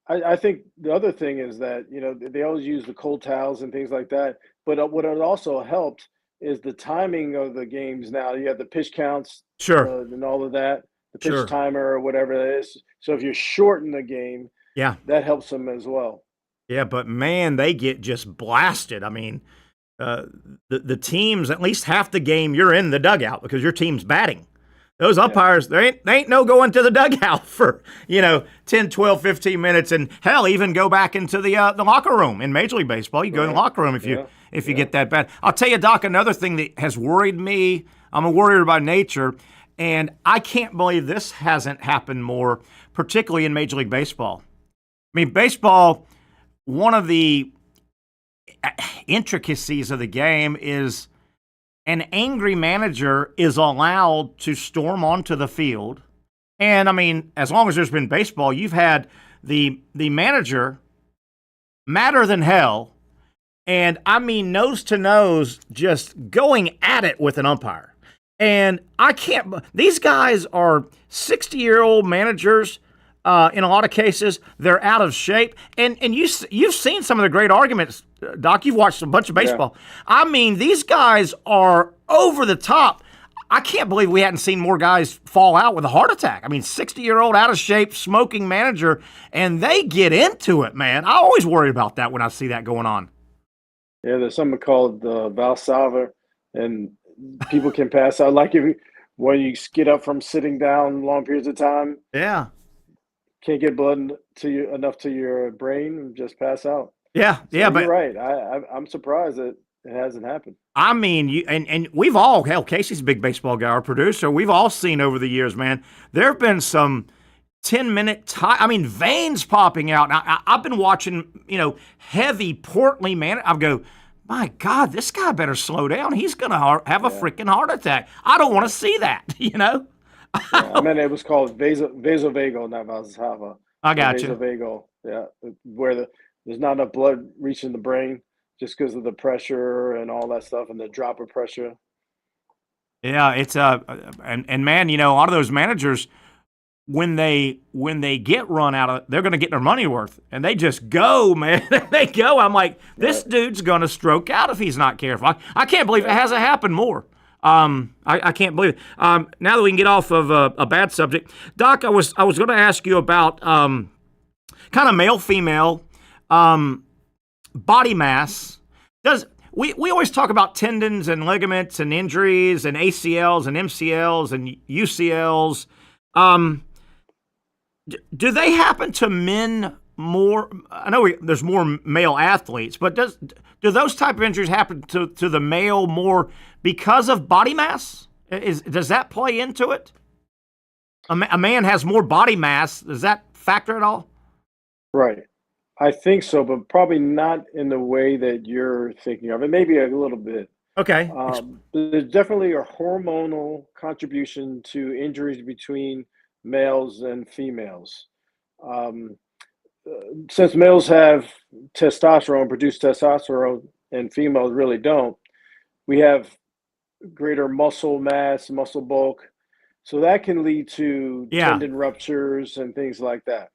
I think the other thing is that, they always use the cold towels and things like that. But what it also helped is the timing of the games now. You have the pitch counts and all of that, the pitch timer or whatever that is. So if you shorten the game, that helps them as well. Yeah, but man, they get just blasted. I mean, the teams, at least half the game, you're in the dugout because your team's batting. Those umpires, they ain't no going to the dugout for, 10, 12, 15 minutes, and hell, even go back into the locker room. In Major League Baseball, you go in the locker room if you get that bad. I'll tell you, Doc, another thing that has worried me, I'm a worrier by nature, and I can't believe this hasn't happened more, particularly in Major League Baseball. I mean, baseball, one of the intricacies of the game is an angry manager is allowed to storm onto the field. And, I mean, as long as there's been baseball, you've had the manager madder than hell, and, I mean, nose to nose, just going at it with an umpire. And these guys are 60-year-old managers. In a lot of cases, they're out of shape. And you've seen some of the great arguments, Doc. You've watched a bunch of baseball. Yeah. I mean, these guys are over the top. I can't believe we hadn't seen more guys fall out with a heart attack. I mean, 60-year-old, out of shape, smoking manager, and they get into it, man. I always worry about that when I see that going on. Yeah, there's something called Valsalva, and people can pass out. Like when you get up from sitting down long periods of time. Yeah. Can't get blood enough to your brain and just pass out. Yeah, but you're right. I'm surprised that it hasn't happened. I mean, and we've all, Casey's a big baseball guy, our producer. We've all seen over the years, man. There have been some 10-minute veins popping out. Now, I've been watching, heavy, portly man. I go, my God, this guy better slow down. He's gonna have a freaking heart attack. I don't want to see that. I mean, it was called vasovagal, not Valsalva. I got you. Vasovagal, where There's not enough blood reaching the brain just because of the pressure and all that stuff and the drop of pressure. Yeah, it's and man, a lot of those managers, when they get run out of, they're going to get their money worth, and they just go, man. They go. I'm like, this dude's going to stroke out if he's not careful. I can't believe it hasn't happened more. I can't believe it. Now that we can get off of a bad subject, Doc, I was going to ask you about kind of male female body mass. We always talk about tendons and ligaments and injuries and ACLs and MCLs and UCLs. Do they happen to men more? I know there's more male athletes, but do those type of injuries happen to the male more because of body mass? Does that play into it? A man has more body mass. Does that factor at all? Right. I think so, but probably not in the way that you're thinking of it. Maybe a little bit. Okay. There's definitely a hormonal contribution to injuries between males and females. Since males have testosterone, produce testosterone, and females really don't, we have greater muscle mass, muscle bulk. So that can lead to tendon ruptures and things like that.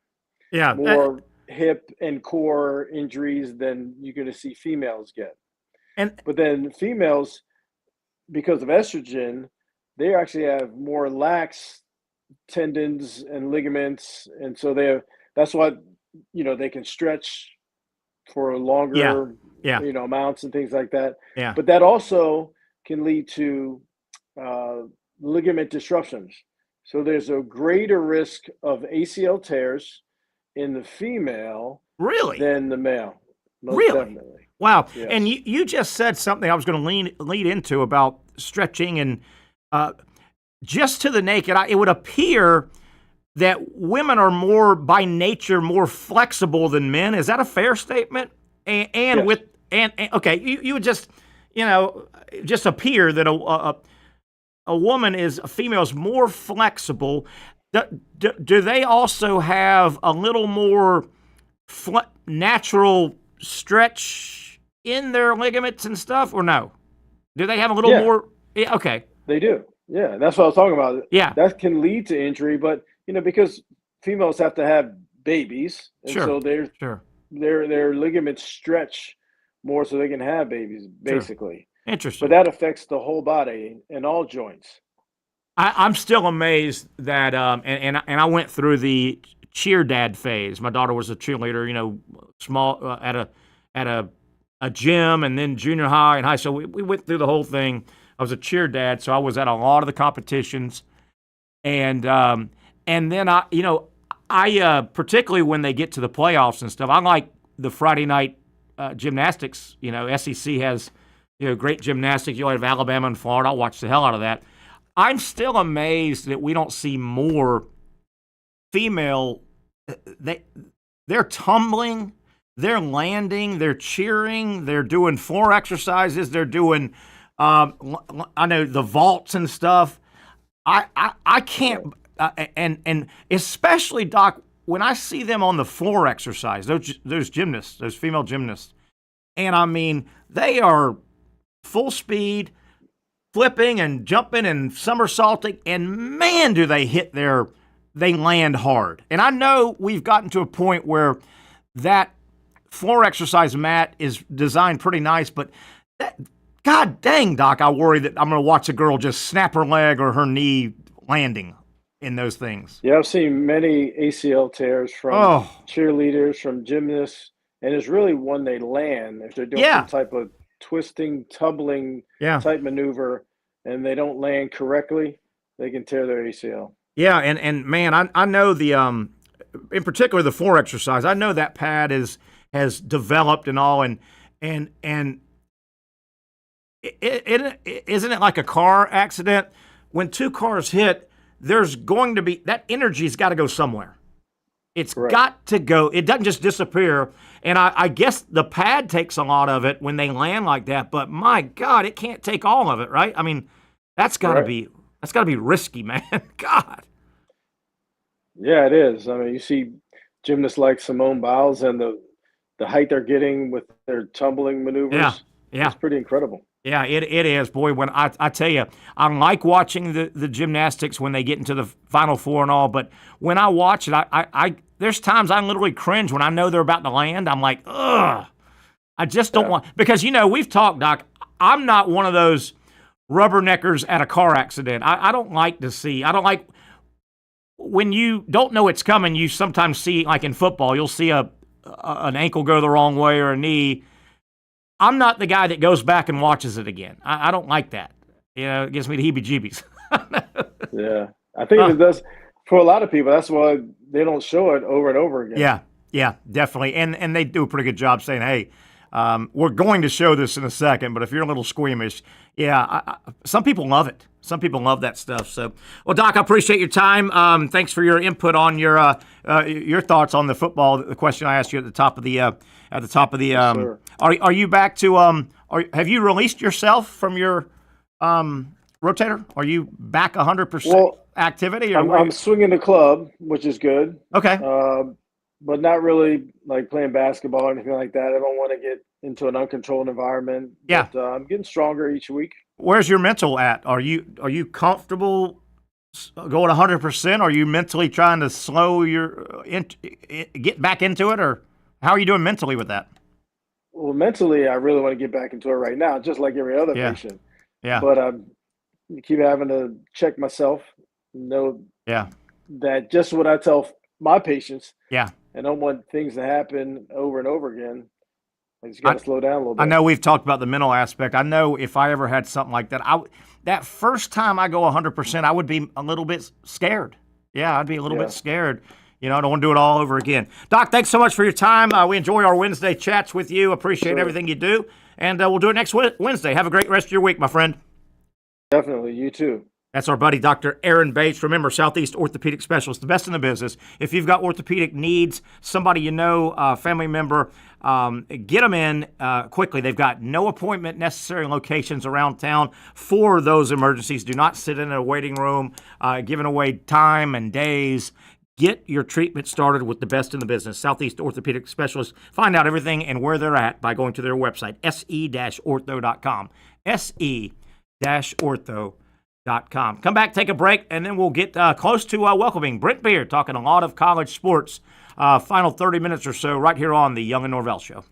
Yeah. More hip and core injuries than you're going to see females get. But then females, because of estrogen, they actually have more lax tendons and ligaments, and so that's why they can stretch for longer amounts and things like that. Yeah. But that also can lead to ligament disruptions. So there's a greater risk of ACL tears in the female than the male. Most definitely. Wow. Yes. And you just said something I was going to lead into about stretching, and just to the naked eye, it would appear that women are more by nature more flexible than men. Is that a fair statement? And yes. Okay, you would just just appear that a female is more flexible. Do they also have a little more natural stretch in their ligaments and stuff, or no? Do they have a little more? Yeah, okay. They do. Yeah, that's what I was talking about. Yeah. That can lead to injury, but, because females have to have babies, and so their ligaments stretch more so they can have babies, basically. Sure. Interesting. But that affects the whole body and all joints. I'm still amazed that, and I went through the cheer dad phase. My daughter was a cheerleader, small at a gym, and then junior high and high. So we went through the whole thing. I was a cheer dad, so I was at a lot of the competitions, and then I particularly when they get to the playoffs and stuff, I like the Friday night gymnastics. SEC has great gymnastics. You'll have Alabama and Florida. I'll watch the hell out of that. I'm still amazed that we don't see more female. They're tumbling, they're landing, they're cheering, they're doing floor exercises, they're doing I know the vaults and stuff. I can't and especially, Doc, when I see them on the floor exercise, those gymnasts, those female gymnasts, and I mean they are full speed, flipping and jumping and somersaulting, and man, do they land hard. And I know we've gotten to a point where that floor exercise mat is designed pretty nice, but God dang, Doc, I worry that I'm going to watch a girl just snap her leg or her knee landing in those things. Yeah, I've seen many ACL tears from cheerleaders, from gymnasts, and it's really when they land, if they're doing some type of twisting, tumbling type maneuver, and they don't land correctly, they can tear their ACL. Yeah, and man, I know the in particular the floor exercise. I know that pad has developed and all, and isn't it like a car accident? When two cars hit, there's going to be that energy's got to go somewhere. It's got to go. It doesn't just disappear. And I guess the pad takes a lot of it when they land like that. But my God, it can't take all of it, right? I mean, that's got to be risky, man. God. Yeah, it is. I mean, you see gymnasts like Simone Biles and the the height they're getting with their tumbling maneuvers. Yeah. It's pretty incredible. Yeah, it is. Boy, when I tell you, I like watching the gymnastics when they get into the Final Four and all, but when I watch it, I there's times I literally cringe when I know they're about to land. I'm like, ugh. I just don't want, because, we've talked, Doc, I'm not one of those rubberneckers at a car accident. I don't like to see, I don't like, when you don't know it's coming, you sometimes see, like in football, you'll see an ankle go the wrong way or a knee. I'm not the guy that goes back and watches it again. I don't like that. It gives me the heebie-jeebies. Yeah. I think it does, for a lot of people, that's why they don't show it over and over again. Yeah, definitely. And they do a pretty good job saying, hey, we're going to show this in a second, but if you're a little squeamish, some people love it. Some people love that stuff. So, well, Doc, I appreciate your time. Thanks for your input on your thoughts on the football. The question I asked you at the top of the Sure. Are you back to have you released yourself from your rotator? Are you back 100% activity? Or I'm swinging the club, which is good. Okay. But not really like playing basketball or anything like that. I don't want to get into an uncontrolled environment. Yeah. But, I'm getting stronger each week. Where's your mental at? Are you comfortable going 100%? Are you mentally trying to slow get back into it, or how are you doing mentally with that? Well, mentally, I really want to get back into it right now, just like every other patient. Yeah. But I keep having to check myself, know that just what I tell my patients. Yeah. I don't want things to happen over and over again. I just got to slow down a little bit. I know we've talked about the mental aspect. I know if I ever had something like that, that first time I go 100%, I would be a little bit scared. Yeah, I'd be a little bit scared. I don't want to do it all over again. Doc, thanks so much for your time. We enjoy our Wednesday chats with you. Appreciate everything you do. And we'll do it next Wednesday. Have a great rest of your week, my friend. Definitely. You too. That's our buddy, Dr. Aaron Bates. Remember, Southeast Orthopedic Specialists, the best in the business. If you've got orthopedic needs, somebody you know, a family member, get them in quickly. They've got no appointment necessary locations around town for those emergencies. Do not sit in a waiting room, giving away time and days. Get your treatment started with the best in the business. Southeast Orthopedic Specialists. Find out everything and where they're at by going to their website, se-ortho.com. se-ortho.com. Come back, take a break, and then we'll get close to welcoming Brent Beard, talking a lot of college sports. Final 30 minutes or so right here on the Young and Norvelle Show.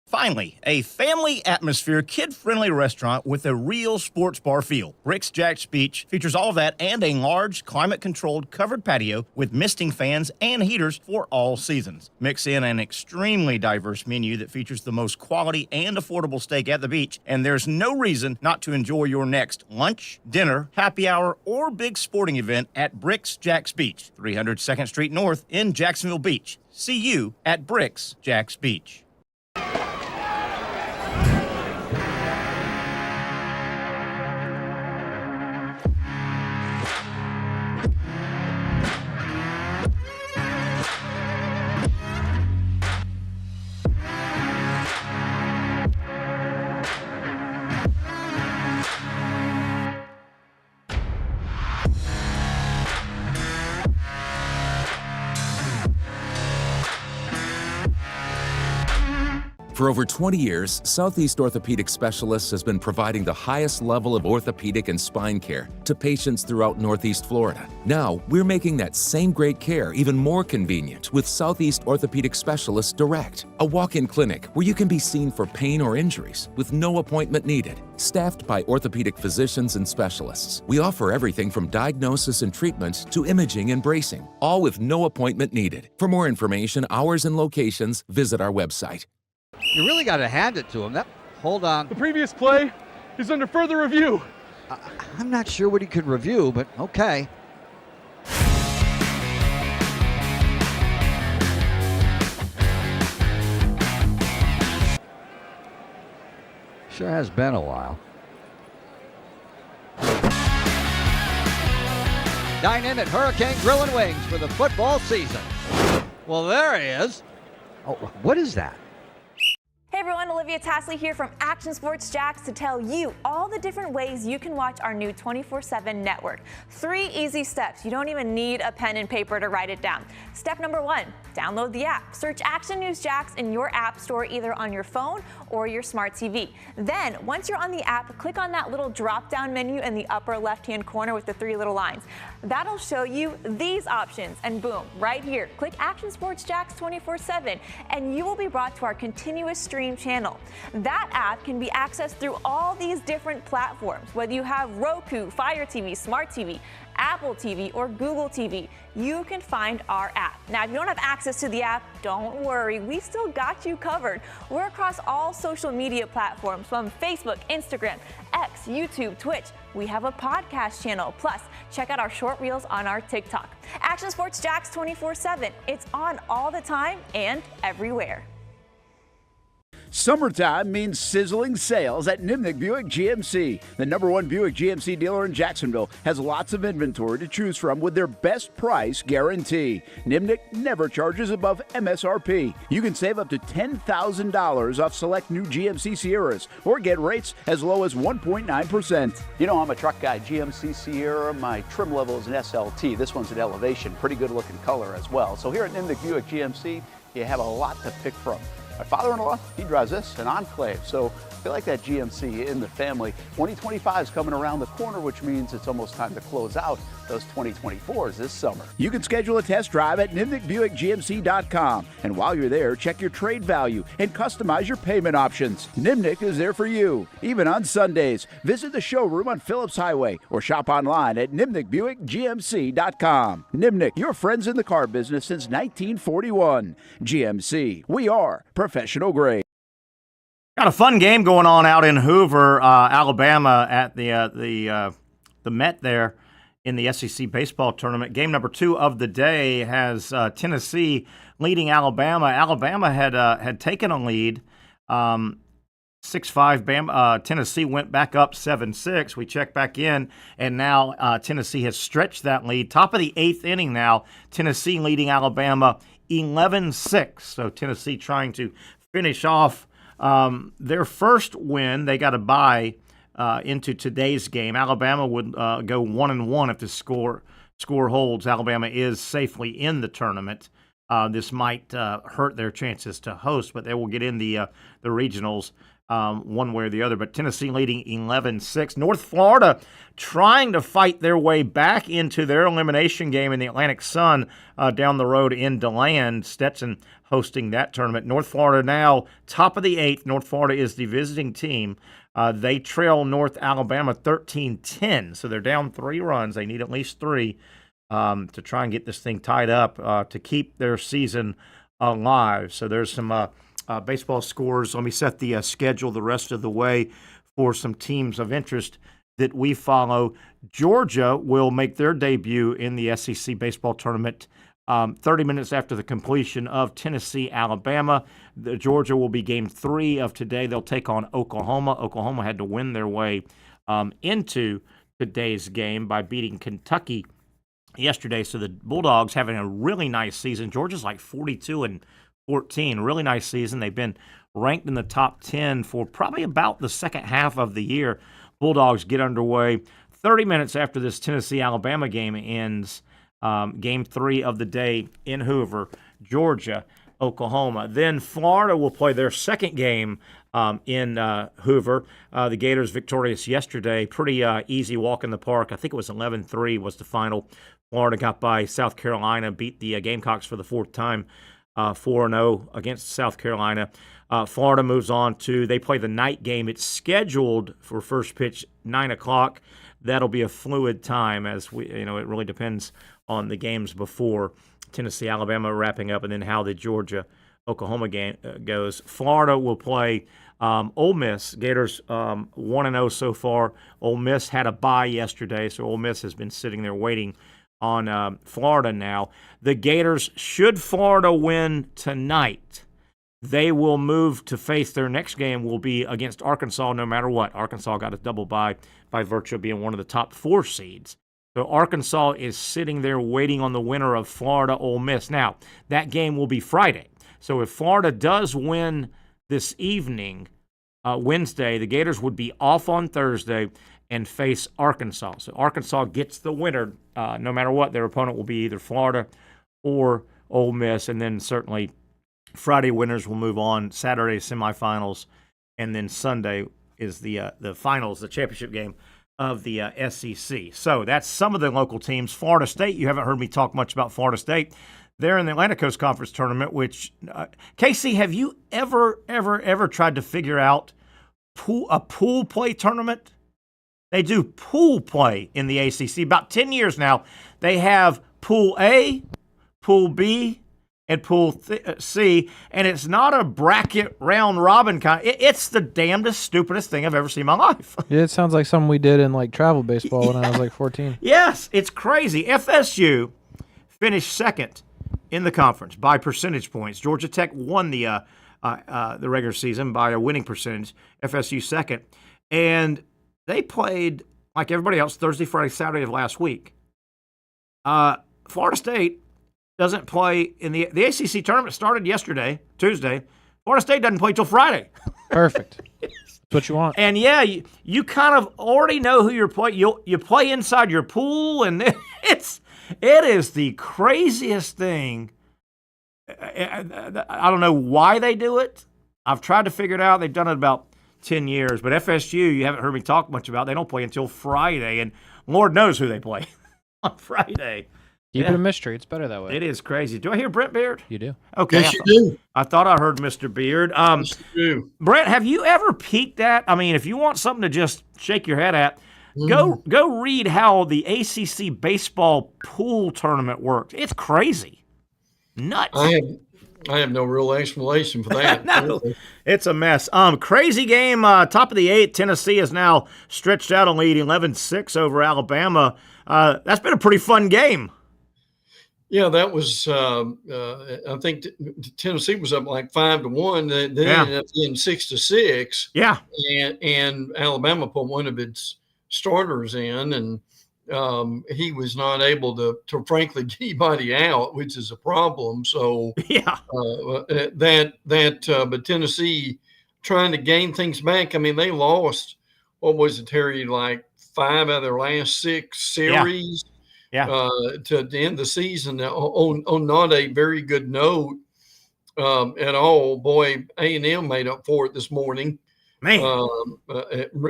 Finally, a family atmosphere, kid-friendly restaurant with a real sports bar feel. Bricks Jack's Beach features all of that and a large, climate-controlled covered patio with misting fans and heaters for all seasons. Mix in an extremely diverse menu that features the most quality and affordable steak at the beach, and there's no reason not to enjoy your next lunch, dinner, happy hour, or big sporting event at Bricks Jack's Beach, 300 2nd Street North in Jacksonville Beach. See you at Bricks Jack's Beach. For over 20 years, Southeast Orthopedic Specialists has been providing the highest level of orthopedic and spine care to patients throughout Northeast Florida. Now, we're making that same great care even more convenient with Southeast Orthopedic Specialists Direct, a walk-in clinic where you can be seen for pain or injuries with no appointment needed. Staffed by orthopedic physicians and specialists, we offer everything from diagnosis and treatment to imaging and bracing, all with no appointment needed. For more information, hours, and locations, visit our website. You really got to hand it to him. Hold on. The previous play is under further review. I'm not sure what he could review, but okay. Sure has been a while. Dine in at Hurricane Grill and Wings for the football season. Well, there he is. Oh, what is that? Hey everyone, Olivia Tasley here from Action Sports Jax to tell you all the different ways you can watch our new 24/7 network. 3 easy steps. You don't even need a pen and paper to write it down. Step number 1, download the app. Search Action News Jax in your app store either on your phone or your smart TV. Then, once you're on the app, click on that little drop-down menu in the upper left-hand corner with the 3 little lines. That'll show you these options, and boom, right here, click Action Sports Jax 24/7, and you will be brought to our continuous stream channel. That app can be accessed through all these different platforms, whether you have Roku, Fire TV, Smart TV, Apple TV, or Google TV. You can find our app. Now, if you don't have access to the app, don't worry, we still got you covered. We're across all social media platforms from Facebook, Instagram, X, YouTube, Twitch. We have a podcast channel. Plus, check out our short reels on our TikTok. Action Sports Jax 24/7. It's on all the time and everywhere. Summertime means sizzling sales at Nimnick Buick GMC. The #1 Buick GMC dealer in Jacksonville has lots of inventory to choose from with their best price guarantee. Nimnick never charges above MSRP. You can save up to $10,000 off select new GMC Sierras or get rates as low as 1.9%. You know, I'm a truck guy. GMC Sierra, my trim level is an SLT. This one's an Elevation. Pretty good looking color as well. So here at Nimnick Buick GMC, you have a lot to pick from. My father-in-law, he drives this, an Enclave, so I feel like that GMC in the family. 2025 is coming around the corner, which means it's almost time to close out those 2024s this summer. You can schedule a test drive at NimnickBuickGMC.com, and while you're there, check your trade value and customize your payment options. Nimnick is there for you, even on Sundays. Visit the showroom on Phillips Highway or shop online at NimnickBuickGMC.com. Nimnick, your friends in the car business since 1941. GMC, we are professional grade. Got a fun game going on out in Hoover, Alabama, at the Met there in the SEC baseball tournament. Game number 2 of the day has Tennessee leading Alabama. Alabama had taken a lead, 6-5. Tennessee went back up 7-6. We checked back in, and now Tennessee has stretched that lead. Top of the 8th inning now. Tennessee leading Alabama 11-6. So Tennessee trying to finish off their first win. They got a bye into today's game. Alabama would go 1-1 if the score holds. Alabama is safely in the tournament. This might hurt their chances to host, but they will get in the regionals one way or the other. But Tennessee leading 11-6. North Florida trying to fight their way back into their elimination game in the Atlantic Sun down the road in DeLand. Stetson hosting that tournament. North Florida now top of the 8th. North Florida is the visiting team. They trail North Alabama 13-10, so they're down 3 runs. They need at least 3 to try and get this thing tied up to keep their season alive. So there's some baseball scores. Let me set the schedule the rest of the way for some teams of interest that we follow. Georgia will make their debut in the SEC baseball tournament 30 minutes after the completion of Tennessee-Alabama. Georgia will be game 3 of today. They'll take on Oklahoma. Oklahoma had to win their way into today's game by beating Kentucky yesterday. So the Bulldogs having a really nice season. Georgia's like 42-14. Really nice season. They've been ranked in the top 10 for probably about the second half of the year. Bulldogs get underway 30 minutes after this Tennessee-Alabama game ends. Game 3 of the day in Hoover, Georgia, Oklahoma. Then Florida will play their second game in Hoover. The Gators victorious yesterday. Pretty easy walk in the park. I think it was 11-3 was the final. Florida got by South Carolina, beat the Gamecocks for the 4th time, 4-0 against South Carolina. Florida moves on to, they play the night game. It's scheduled for first pitch 9 o'clock. That'll be a fluid time as it really depends on the games before Tennessee, Alabama wrapping up, and then how the Georgia-Oklahoma game goes. Florida will play Ole Miss. Gators 1-0 so far. Ole Miss had a bye yesterday, so Ole Miss has been sitting there waiting on Florida now. The Gators, should Florida win tonight, they will move to face their next game will be against Arkansas no matter what. Arkansas got a double bye by virtue of being one of the top 4 seeds. So Arkansas is sitting there waiting on the winner of Florida-Ole Miss. Now, that game will be Friday. So if Florida does win this evening, Wednesday, the Gators would be off on Thursday and face Arkansas. So Arkansas gets the winner. No matter what, their opponent will be either Florida or Ole Miss, and then certainly Friday winners will move on. Saturday semifinals, and then Sunday is the finals, the championship game of the SEC. So that's some of the local teams. Florida State, you haven't heard me talk much about Florida State. They're in the Atlantic Coast Conference tournament, which, Casey, have you ever tried to figure out a pool play tournament? They do pool play in the ACC. About 10 years now, they have Pool A, Pool B, and Pool C, and it's not a bracket round robin kind. It's the damnedest, stupidest thing I've ever seen in my life. Yeah, it sounds like something we did in like travel baseball when I was like 14. Yes, it's crazy. FSU finished second in the conference by percentage points. Georgia Tech won the regular season by a winning percentage. FSU second, and they played like everybody else Thursday, Friday, Saturday of last week. Florida State doesn't play in the ACC tournament. Started yesterday, Tuesday. Florida State doesn't play till Friday. Perfect. That's what you want. And yeah, you kind of already know who you're playing. You play inside your pool, and it is the craziest thing. I don't know why they do it. I've tried to figure it out. They've done it about 10 years. But FSU, you haven't heard me talk much about. They don't play until Friday, and Lord knows who they play on Friday. Keep it a mystery. It's better that way. It is crazy. Do I hear Brent Beard? You do. Okay. Yes, you do. I thought I heard Mr. Beard. Yes, you do. Brent, have you ever peeked at? I mean, if you want something to just shake your head at, go read how the ACC baseball pool tournament works. It's crazy. Nuts. I have no real explanation for that. No, it's a mess. Crazy game. Top of the 8th. Tennessee is now stretched out a lead 11-6 over Alabama. That's been a pretty fun game. Yeah, that was. I think Tennessee was up like 5-1. They ended up getting 6-6. Yeah, and Alabama put one of its starters in, and he was not able to frankly get anybody out, which is a problem. So yeah, but Tennessee trying to gain things back. I mean, they lost. What was it, Terry? Like 5 out of their last 6 series. Yeah. To end the season on not a very good note at all. Boy, A&M made up for it this morning. Man.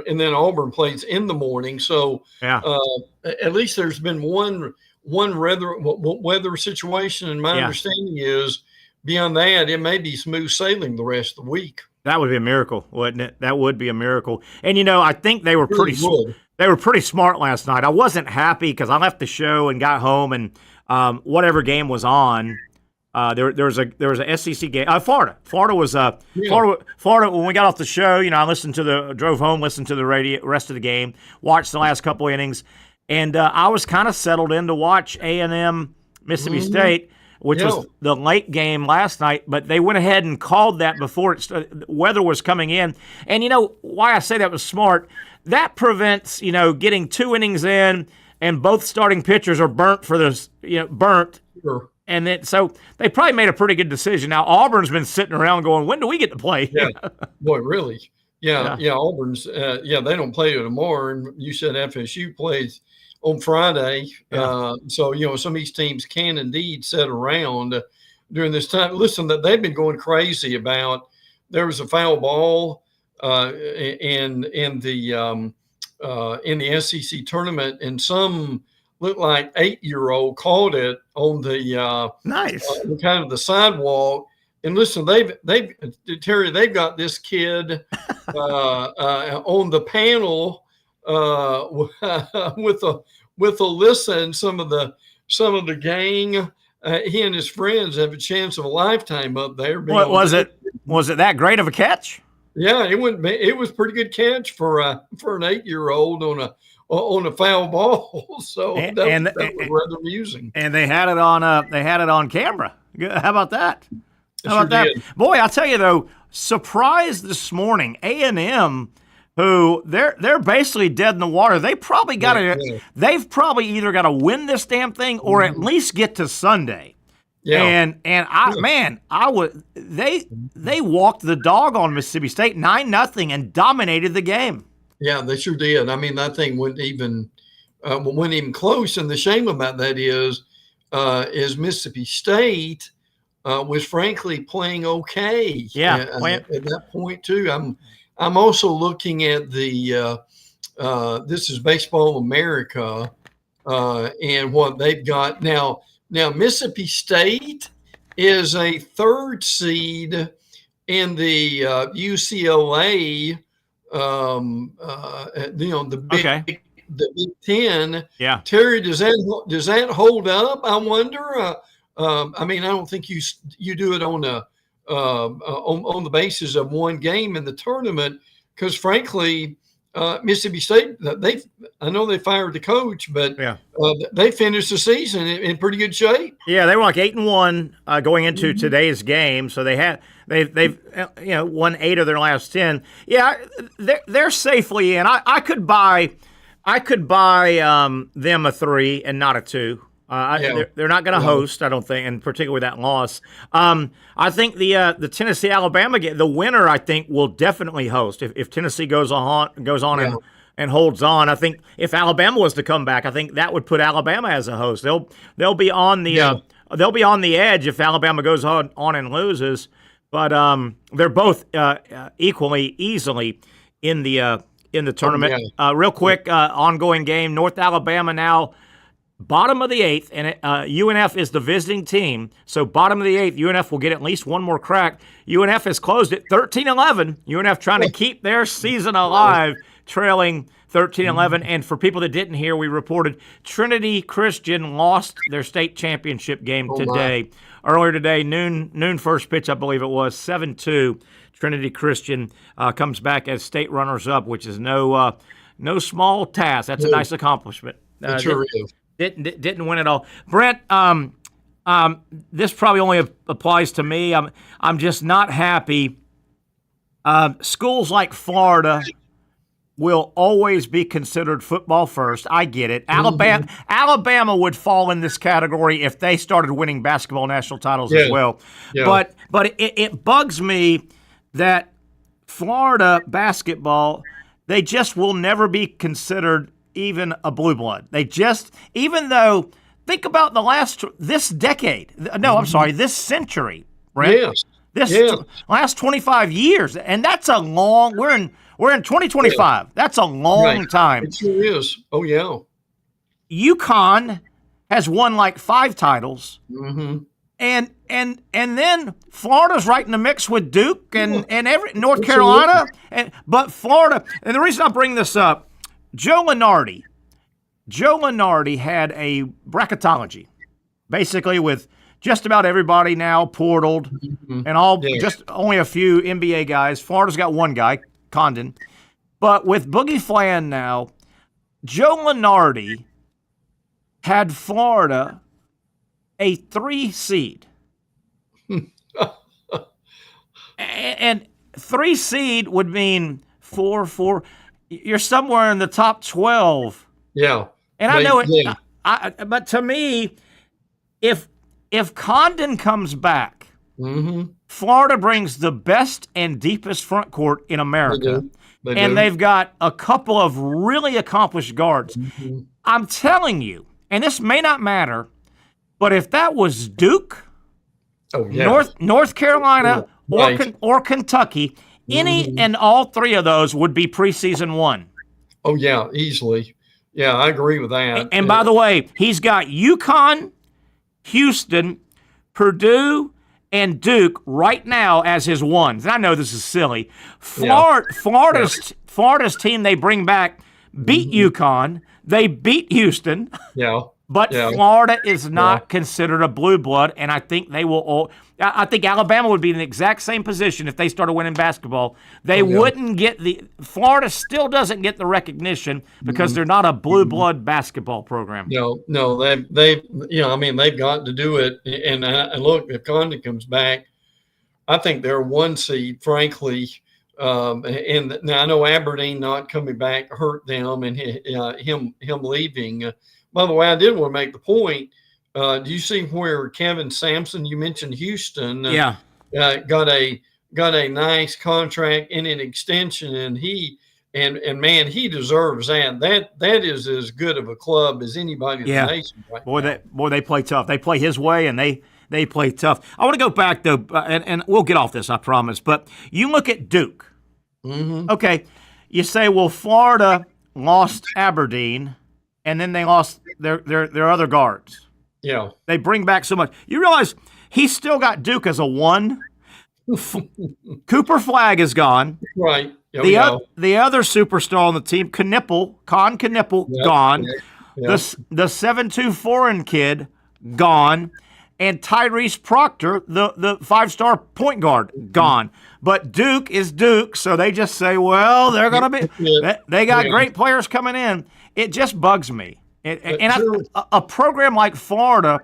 And then Auburn plays in the morning. So at least there's been one weather situation. And my understanding is beyond that, it may be smooth sailing the rest of the week. That would be a miracle, wouldn't it? That would be a miracle. And, I think they were pretty smart last night. I wasn't happy because I left the show and got home, and whatever game was on, there was a SEC game. Florida was Florida. When we got off the show, I drove home, listened to the rest of the game, watched the last couple innings, and I was kind of settled in to watch A&M Mississippi State, which was the late game last night. But they went ahead and called that before weather was coming in. And why I say that was smart. That prevents, getting 2 innings in and both starting pitchers are burnt for this, burnt. Sure. And then, so they probably made a pretty good decision. Now, Auburn's been sitting around going, when do we get to play? Yeah. Boy, really? Yeah. Auburn's, they don't play tomorrow. And you said FSU plays on Friday. Yeah. So, some of these teams can indeed sit around during this time. Listen, that they've been going crazy about, there was a foul ball in the SEC tournament, and some looked like 8-year-old called it on the kind of the sidewalk. And listen, Terry, they've got this kid on the panel with Alyssa and some of the gang. He and his friends have a chance of a lifetime up there. What was it? Was it that great of a catch? Yeah, it was pretty good catch for an 8-year-old on a foul ball. So that was rather amusing. And they had it on camera. How about that? Boy, I'll tell you though, surprise this morning. A&M, who they're basically dead in the water. They probably got to. They've probably either got to win this damn thing or at least get to Sunday. And they walked the dog on Mississippi State 9-0 and dominated the game. Yeah, they sure did. I mean, that thing went even close. And the shame about that is Mississippi State was frankly playing okay. Yeah, at that point too. I'm also looking at the this is Baseball America and what they've got now. Now Mississippi State is a 3rd seed in the UCLA. The Big Ten. Yeah, Terry, does that hold up? I wonder. I mean, I don't think you do it on the basis of one game in the tournament, because frankly, Mississippi State, I know they fired the coach, but they finished the season in pretty good shape. Yeah, they were like 8-1 going into today's game, so they've won 8 of their last 10. Yeah, they're safely in. I could buy them a 3 and not a 2. They're not going to host, I don't think, and particularly that loss. I think the Tennessee-Alabama game, the winner, I think, will definitely host if Tennessee goes on and holds on. I think if Alabama was to come back, I think that would put Alabama as a host. They'll be on the edge if Alabama goes on and loses. But they're both equally easily in the tournament. Real quick, ongoing game. North Alabama now bottom of the 8th, and UNF is the visiting team. So bottom of the 8th, UNF will get at least one more crack. UNF has closed it 13-11. UNF trying to keep their season alive, trailing 13-11. And for people that didn't hear, we reported Trinity Christian lost their state championship game today. Earlier today, noon first pitch, I believe it was, 7-2. Trinity Christian comes back as state runners-up, which is no small task. That's a nice accomplishment. It sure is. Didn't win it all. Brent, this probably only applies to me. I'm just not happy. Schools like Florida will always be considered football first. I get it. Alabama would fall in this category if they started winning basketball national titles as well. Yeah. But it bugs me that Florida basketball, they just will never be considered even a blue blood. They just, even though, think about this century, right? Yes. Last 25 years. And that's a long, we're in 2025. Yeah. That's a long time. It sure is. Oh, yeah. UConn has won like 5 titles. Mm-hmm. And then Florida's right in the mix with Duke and North Carolina. But Florida, and the reason I bring this up, Joe Lunardi had a bracketology, basically with just about everybody now portaled and just only a few NBA guys. Florida's got one guy, Condon. But with Boogie Flan now, Joe Lunardi had Florida a 3 seed. And 3 seed would mean 4. You're somewhere in the top 12. Yeah. And I know it. But to me, if Condon comes back, Florida brings the best and deepest front court in America. They do. They've got a couple of really accomplished guards. I'm telling you, and this may not matter, but if that was Duke, North Carolina, or Kentucky, any and all 3 of those would be preseason 1. Oh, yeah, easily. Yeah, I agree with that. And by the way, he's got UConn, Houston, Purdue, and Duke right now as his ones. And I know this is silly. Florida's team they bring back beat UConn. They beat Houston. Yeah. But Florida is not considered a blue blood, and I think they will. I think Alabama would be in the exact same position if they started winning basketball. They wouldn't get Florida still doesn't get the recognition because they're not a blue blood basketball program. No, they've got to do it. And look, if Condon comes back, I think they're 1 seed, frankly. And now I know Aberdeen not coming back hurt them, and him leaving. By the way, I did want to make the point. Do you see where Kevin Sampson? You mentioned Houston. Got a nice contract and an extension, and man, he deserves that. That is as good of a club as anybody in the nation. Right boy, they play tough. They play his way, and they play tough. I want to go back though, and we'll get off this, I promise. But you look at Duke. Mm-hmm. Okay, you say, well, Florida lost Aberdeen, and then they lost their other guards. Yeah, they bring back so much. You realize he's still got Duke as a 1. Cooper Flagg is gone. Right. The other superstar on the team, Con Knippel, gone. Yep. The 7'2" foreign kid, gone. And Tyrese Proctor, the 5-star point guard, gone. But Duke is Duke, so they just say, well, they're going to be – they got great players coming in. It just bugs me. A program like Florida,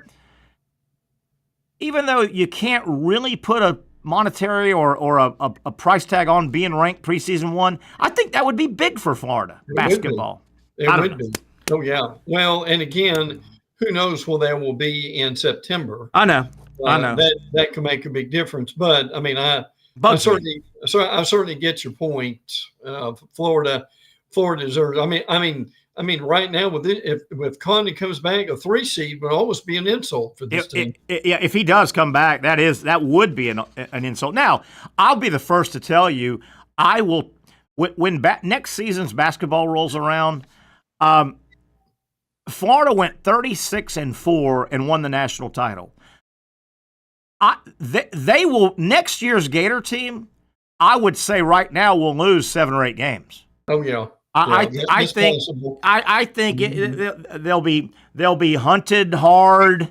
even though you can't really put a monetary or a price tag on being ranked preseason 1, I think that would be big for Florida basketball. It would be. Oh, yeah. Well, and again, who knows what that will be in September. I know. That could make a big difference. But, I mean, I certainly get your point. Florida deserves – I mean, right now if Conley comes back, a 3 seed would almost be an insult for this team. If he does come back, that would be an insult. Now, I'll be the first to tell you, I will when next season's basketball rolls around. Florida went 36-4 and won the national title. They will next year's Gator team. I would say right now will lose 7 or 8 games. Oh yeah. I think they'll be hunted hard.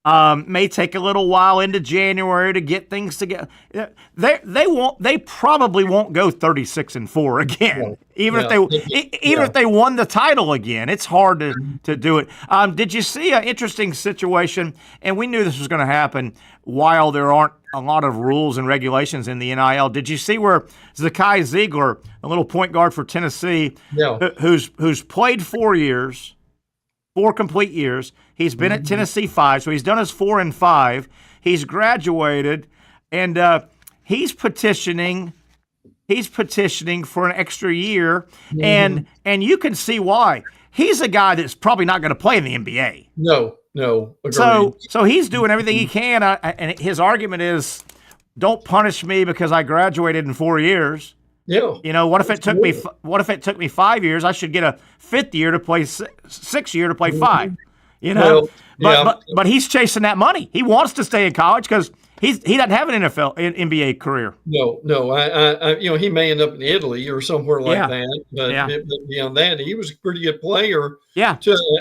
May take a little while into January to get things together. They probably won't go 36-4 again. If they won the title again, it's hard to do it. Did you see an interesting situation? And we knew this was going to happen while there aren't a lot of rules and regulations in the NIL. Did you see where Zakai Ziegler, a little point guard for Tennessee, who's played 4 years, 4 complete years. He's been at Tennessee 5, so he's done his 4 and 5. He's graduated, and he's petitioning for an extra year, and you can see why. He's a guy that's probably not going to play in the NBA. No. Agreed. So he's doing everything he can, and his argument is, don't punish me because I graduated in 4 years. Yeah. You know, what if it took me 5 years? I should get a 5th year to play 6th year to play 5. You know, but he's chasing that money. He wants to stay in college because he doesn't have an NBA career. No. I he may end up in Italy or somewhere like that. But beyond that, he was a pretty good player. Yeah.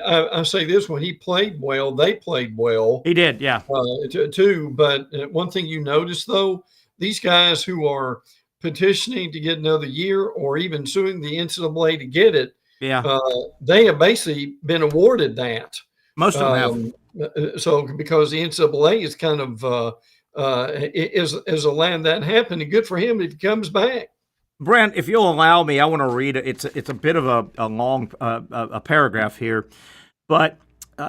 I say this: when he played well, they played well. He did. Yeah. Too. But one thing you notice though, these guys who are petitioning to get another year or even suing the NCAA to get it, they have basically been awarded that. Most of them have. So because the NCAA is kind of is allowing that happen, and good for him if he comes back. Brent, if you'll allow me, I want to read it. It's a bit of a long a paragraph here, but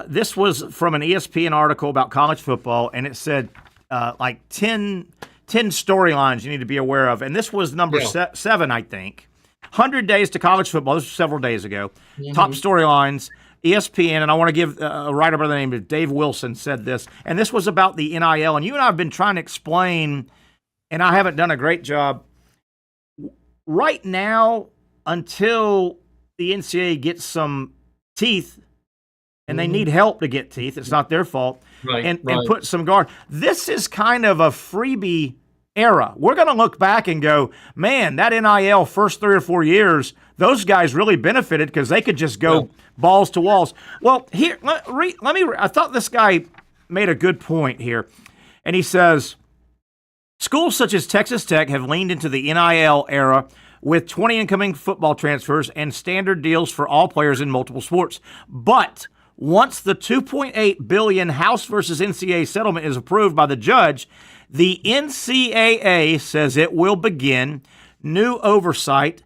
this was from an ESPN article about college football, and it said like 10 storylines you need to be aware of, and this was number 7, I think. 100 days to college football. This was several days ago. Top storylines. ESPN, and I want to give a writer by the name of Dave Wilson said this, and this was about the NIL, and you and I have been trying to explain, and I haven't done a great job. Right now, until the NCAA gets some teeth, and they need help to get teeth, it's not their fault, and put some guard. This is kind of a freebie era. We're going to look back and go, man, that NIL first 3 or 4 years, those guys really benefited because they could just go balls to walls. Well, here, I thought this guy made a good point here. And he says, schools such as Texas Tech have leaned into the NIL era with 20 incoming football transfers and standard deals for all players in multiple sports. But once the $2.8 billion House versus NCAA settlement is approved by the judge, the NCAA says it will begin new oversight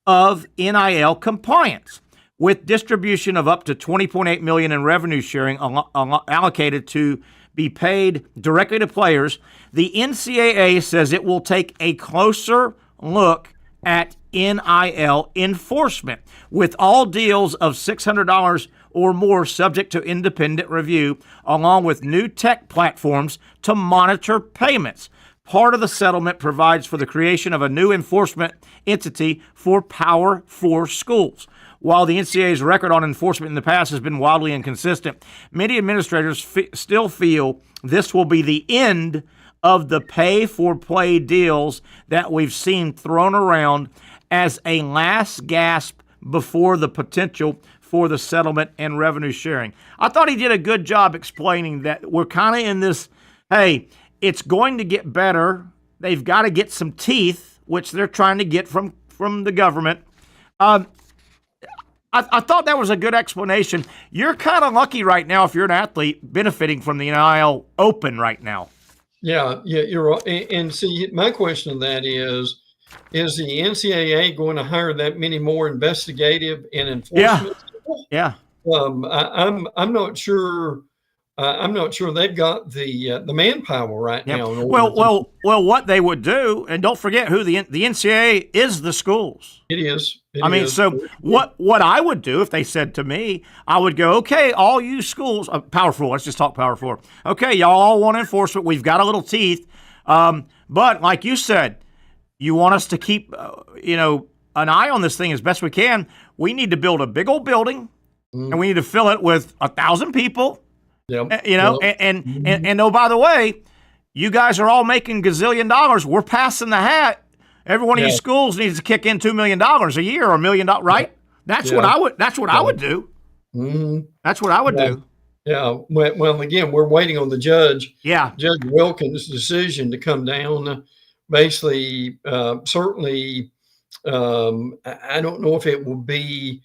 of NIL compliance. with distribution of up to $20.8 million in revenue sharing allocated to be paid directly to players, the NCAA says it will take a closer look at NIL enforcement, with all deals of $600 or more subject to independent review, along with new tech platforms to monitor payments. Part of the settlement provides for the creation of a new enforcement entity for Power 4 schools. While the NCAA's record on enforcement in the past has been wildly inconsistent, many administrators still feel this will be the end of the pay-for-play deals that we've seen thrown around as a last gasp before the potential for the settlement and revenue sharing. I thought he did a good job explaining that we're kind of in this, hey, it's going to get better. They've got to get some teeth, which they're trying to get from the government. I thought that was a good explanation. You're kind of lucky right now if you're an athlete benefiting from the NIL Open right now. Yeah, you're right. And see, my question on that is the NCAA going to hire that many more investigative and enforcement people? Yeah. I'm not sure. I'm not sure they've got the manpower right now. Well, what they would do, and don't forget who the NCAA is, the schools. It is. So what I would do if they said to me, I would go, okay, all you schools, Power 4, let's just talk Power 4. Okay, y'all all want enforcement. We've got a little teeth. But like you said, you want us to keep, an eye on this thing as best we can. We need to build a big old building, and we need to fill it with 1,000 people. Yep. And oh, by the way, you guys are all making gazillion dollars. We're passing the hat. Every one of you schools needs to kick in $2 million a year or $1 million, right? That's what I would. That's what I would do. Mm-hmm. That's what I would do. Yeah. Well, again, we're waiting on the judge. Yeah. Judge Wilkins' decision to come down. Basically, certainly, I don't know if it will be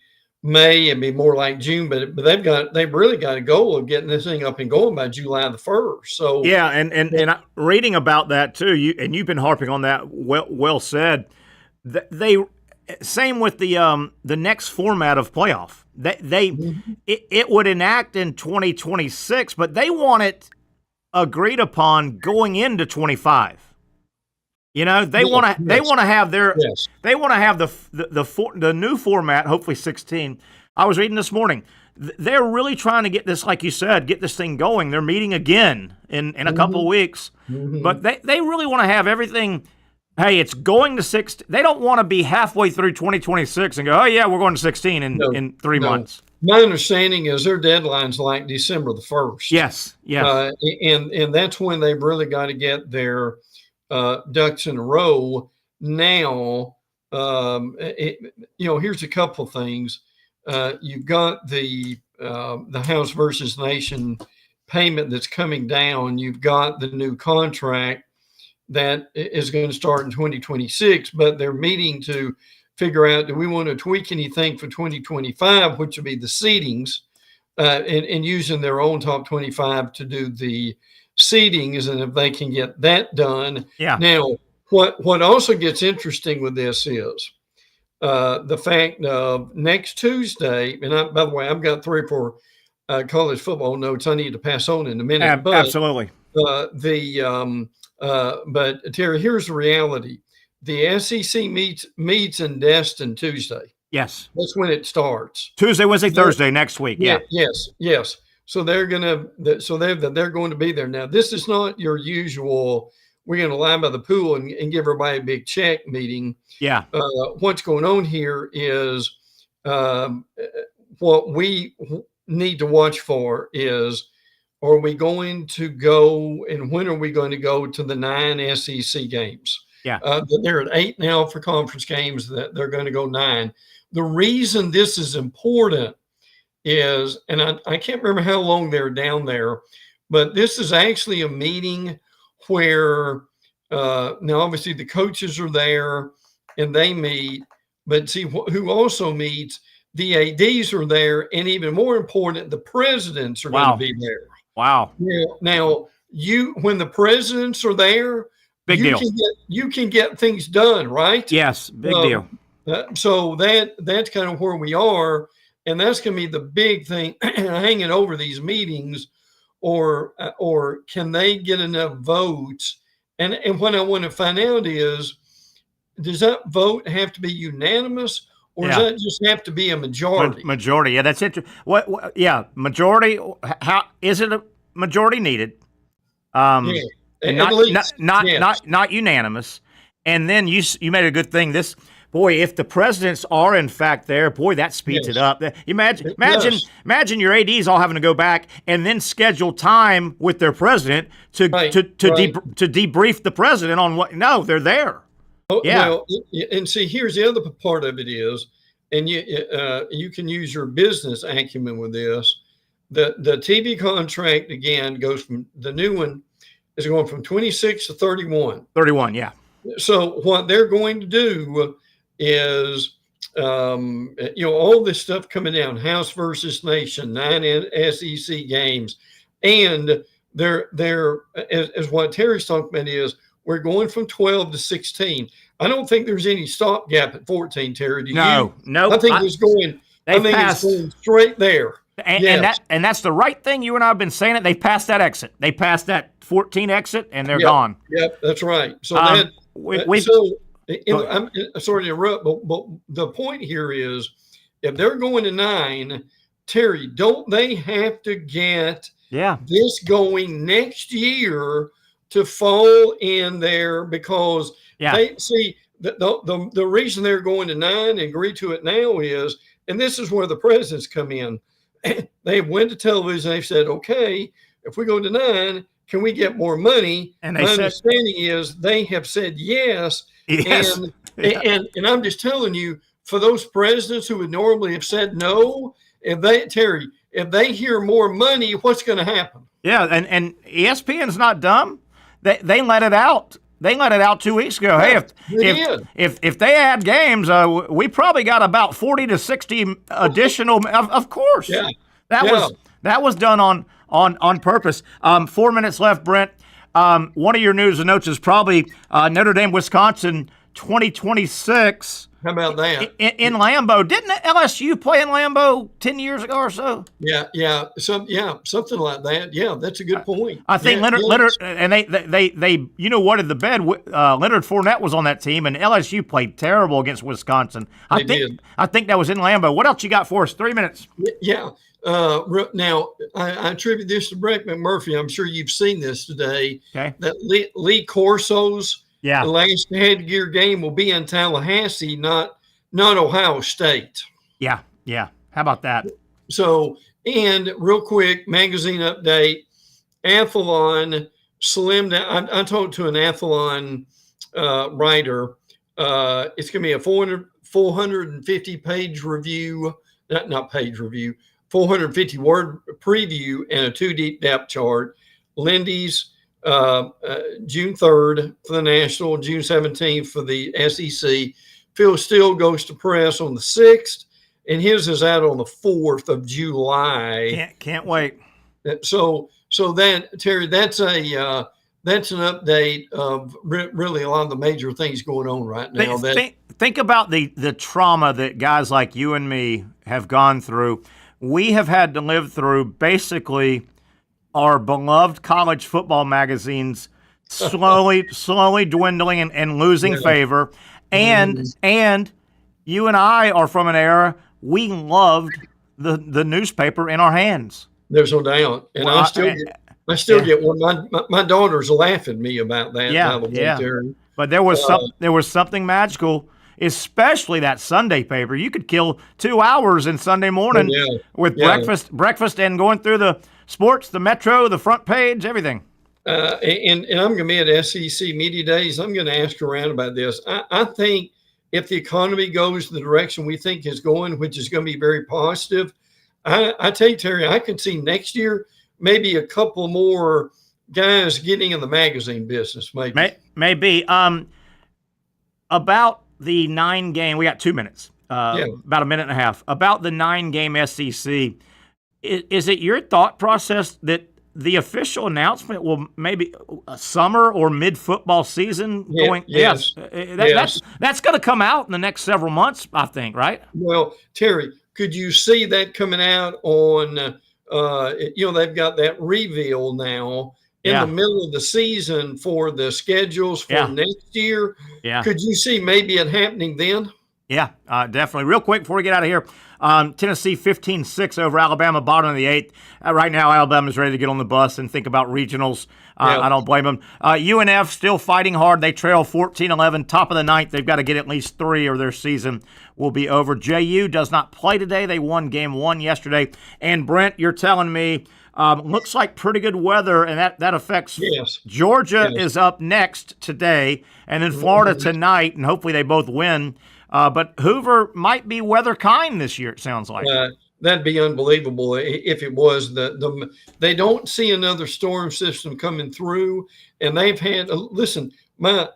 May and be more like June, but they've really got a goal of getting this thing up and going by July the 1st. So yeah, and reading about that too, you've been harping on that. Well said. They same with the next format of playoff. It would enact in 2026, but they want it agreed upon going into 25. They want to have their they want to have the new format, hopefully 16. I was reading this morning. They're really trying to get this, like you said, get this thing going. They're meeting again in a couple of weeks. Mm-hmm. But they really want to have everything, hey, it's going to 16. They don't want to be halfway through 2026 and go, oh, yeah, we're going to 16 in 3 months. My understanding is their deadline's like December the 1st. Yes. And that's when they've really got to get their ducks in a row. Now, here's a couple of things. You've got the House versus Nation payment that's coming down. You've got the new contract that is going to start in 2026, but they're meeting to figure out, do we want to tweak anything for 2025, which will be the seedings, and using their own top 25 to do the seedings, and if they can get that done. Yeah. Now, what also gets interesting with this is the fact of next Tuesday, and by the way, I've got 3 or 4 college football notes I need to pass on in a minute. Absolutely. But Terry, here's the reality: the SEC meets in Destin Tuesday. Yes, that's when it starts. Tuesday, Wednesday, Thursday next week. Yeah. Yes. So they're going to be there. Now, this is not your usual, we're going to line by the pool and give everybody a big check meeting. Yeah. What's going on here is what we need to watch for is, are we going to go, and when are we going to go to the 9 SEC games? Yeah. They're at 8 now for conference games. That they're going to go 9. The reason this is important is, and I can't remember how long they're down there, but this is actually a meeting where now obviously the coaches are there and they meet, but see who also meets, the ADs are there, and even more important, the presidents are going to be there. Wow. Now when the presidents are there, big deal. You can get things done, right? Yes, big deal. So that's kind of where we are. And that's going to be the big thing hanging over these meetings, or can they get enough votes? And what I want to find out is, does that vote have to be unanimous, or does that just have to be a majority? Majority, yeah, that's interesting. Yeah, majority. How is it a majority needed? And not unanimous. And then you made a good thing. If the presidents are in fact there, that speeds it up. Imagine your ADs all having to go back and then schedule time with their president to debrief the president on what. No, they're there. Well, and see, here's the other part of it is, and you can use your business acumen with this. The TV contract again goes from, the new one is going from 26 to 31. 31, yeah. So what they're going to do is, all this stuff coming down, House versus Nation, 9 SEC games, and they're as what Terry's talking about is, we're going from 12 to 16. I don't think there's any stopgap at 14, Terry. Do you? No. I think it's going straight there. And that's the right thing. You and I have been saying it. They passed that exit. They passed that 14 exit, and they're gone. Yep, that's right. So I'm sorry to interrupt, but the point here is, if they're going to 9, Terry, don't they have to get this going next year to fall in there? Because they see the reason they're going to 9 and agree to it now is, and this is where the presidents come in. They went to television. They've said, okay, if we go to 9, can we get more money? And my understanding is they have said yes. And I'm just telling you, for those presidents who would normally have said no, if they hear more money, what's going to happen? Yeah, and ESPN's not dumb. They let it out. They let it out 2 weeks ago. Hey, if they add games, we probably got about 40 to 60 additional. Of course, that was done on purpose. 4 minutes left, Brent. One of your news and notes is probably Notre Dame, Wisconsin, 2026. How about that? In Lambeau. Didn't LSU play in Lambeau 10 years ago or so? Yeah, something like that. Yeah, that's a good point. I think Leonard, and they what the bed. Leonard Fournette was on that team, and LSU played terrible against Wisconsin. I think that was in Lambeau. What else you got for us? 3 minutes. Yeah. Now, I attribute this to Brett McMurphy. I'm sure you've seen this today. Okay. That Lee Corso's last headgear game will be in Tallahassee, not Ohio State. Yeah. How about that? So, and real quick, magazine update. Athlon slimmed down. I talked to an Athlon writer. It's going to be a 450-page review, not page review, 450-word preview and a 2 depth chart. Lindy's June 3rd for the National, June 17th for the SEC. Phil Steele goes to press on the 6th, and his is out on the 4th of July. Can't wait. So that, Terry, that's an update of really a lot of the major things going on right now. Think about the trauma that guys like you and me have gone through. We have had to live through basically our beloved college football magazines slowly dwindling and losing favor. And you and I are from an era we loved the newspaper in our hands. There's no doubt. And I still get one. My daughters laugh at me about that. Terry. But there was something magical, especially that Sunday paper. You could kill 2 hours in Sunday morning with breakfast and going through the sports, the Metro, the front page, everything. And I'm going to be at SEC Media Days. I'm going to ask around about this. I think if the economy goes the direction we think is going, which is going to be very positive, I tell you, Terry, I can see next year maybe a couple more guys getting in the magazine business. Maybe. About the 9-game, we got 2 minutes, about a minute and a half. About the 9-game SEC, is it your thought process that the official announcement will maybe a summer or mid-football season going? Yes. That's going to come out in the next several months, I think, right? Well, Terry, could you see that coming out on, they've got that reveal now in the middle of the season for the schedules for next year. Yeah. Could you see maybe it happening then? Yeah, definitely. Real quick before we get out of here, Tennessee 15-6 over Alabama, bottom of the 8th. Right now, Alabama's ready to get on the bus and think about regionals. I don't blame them. UNF still fighting hard. They trail 14-11, top of the 9th. They've got to get at least 3 or their season will be over. JU does not play today. They won game 1 yesterday. And Brent, you're telling me looks like pretty good weather, and that affects Georgia is up next today, and then Florida tonight, and hopefully they both win. But Hoover might be weather kind this year, it sounds like. That'd be unbelievable if it was. They don't see another storm system coming through, and they've had listen. My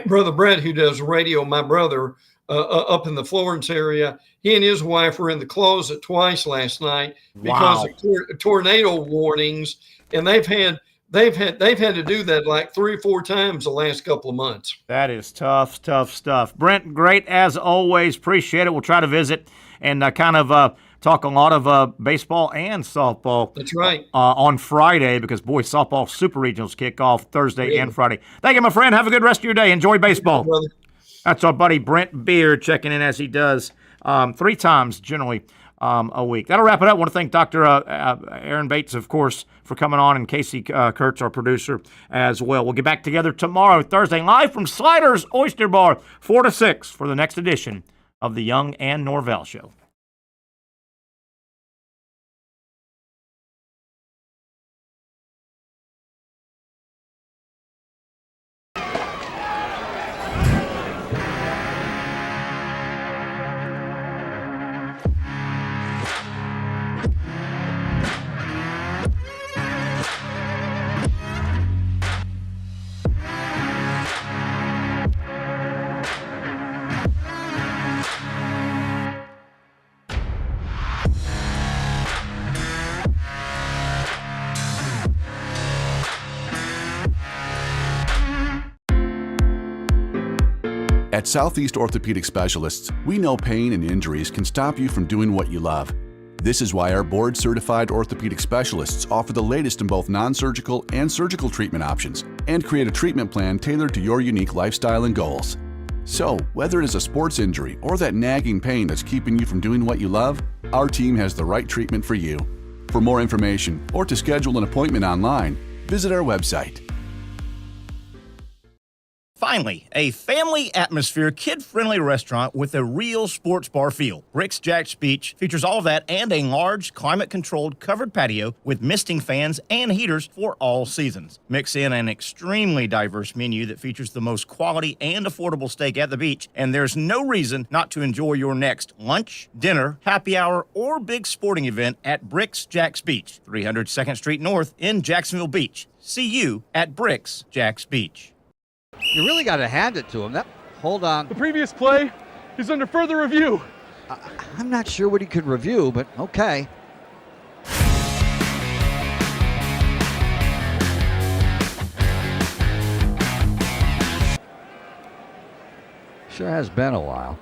brother Brett, who does radio, my brother up in the Florence area, he and his wife were in the closet twice last night because of tornado warnings, and they've had to do that like 3 or 4 times the last couple of months. That is tough stuff. Brent, great as always. Appreciate it. We'll try to visit and talk a lot of baseball and softball. That's right. On Friday, because, boy, softball super regionals kick off Thursday and Friday. Thank you, my friend. Have a good rest of your day. Enjoy baseball. That's our buddy Brent Beard checking in as he does 3 times generally a week. That'll wrap it up. I want to thank Dr. Aaron Bates, of course, for coming on, and Casey Kurtz, our producer, as well. We'll get back together tomorrow, Thursday, live from Sliders Oyster Bar, 4 to 6 for the next edition of the Young and Norvelle Show. At Southeast Orthopedic Specialists, we know pain and injuries can stop you from doing what you love. This is why our board-certified orthopedic specialists offer the latest in both non-surgical and surgical treatment options and create a treatment plan tailored to your unique lifestyle and goals. So, whether it is a sports injury or that nagging pain that's keeping you from doing what you love, our team has the right treatment for you. For more information or to schedule an appointment online, visit our website. Finally, a family atmosphere, kid-friendly restaurant with a real sports bar feel. Rick's Jack's Beach features all of that and a large, climate-controlled covered patio with misting fans and heaters for all seasons. Mix in an extremely diverse menu that features the most quality and affordable steak at the beach, and there's no reason not to enjoy your next lunch, dinner, happy hour, or big sporting event at Rick's Jack's Beach, 300 2nd Street North in Jacksonville Beach. See you at Rick's Jack's Beach. You really got to hand it to him. Hold on. The previous play is under further review. I'm not sure what he could review, but okay. Sure has been a while.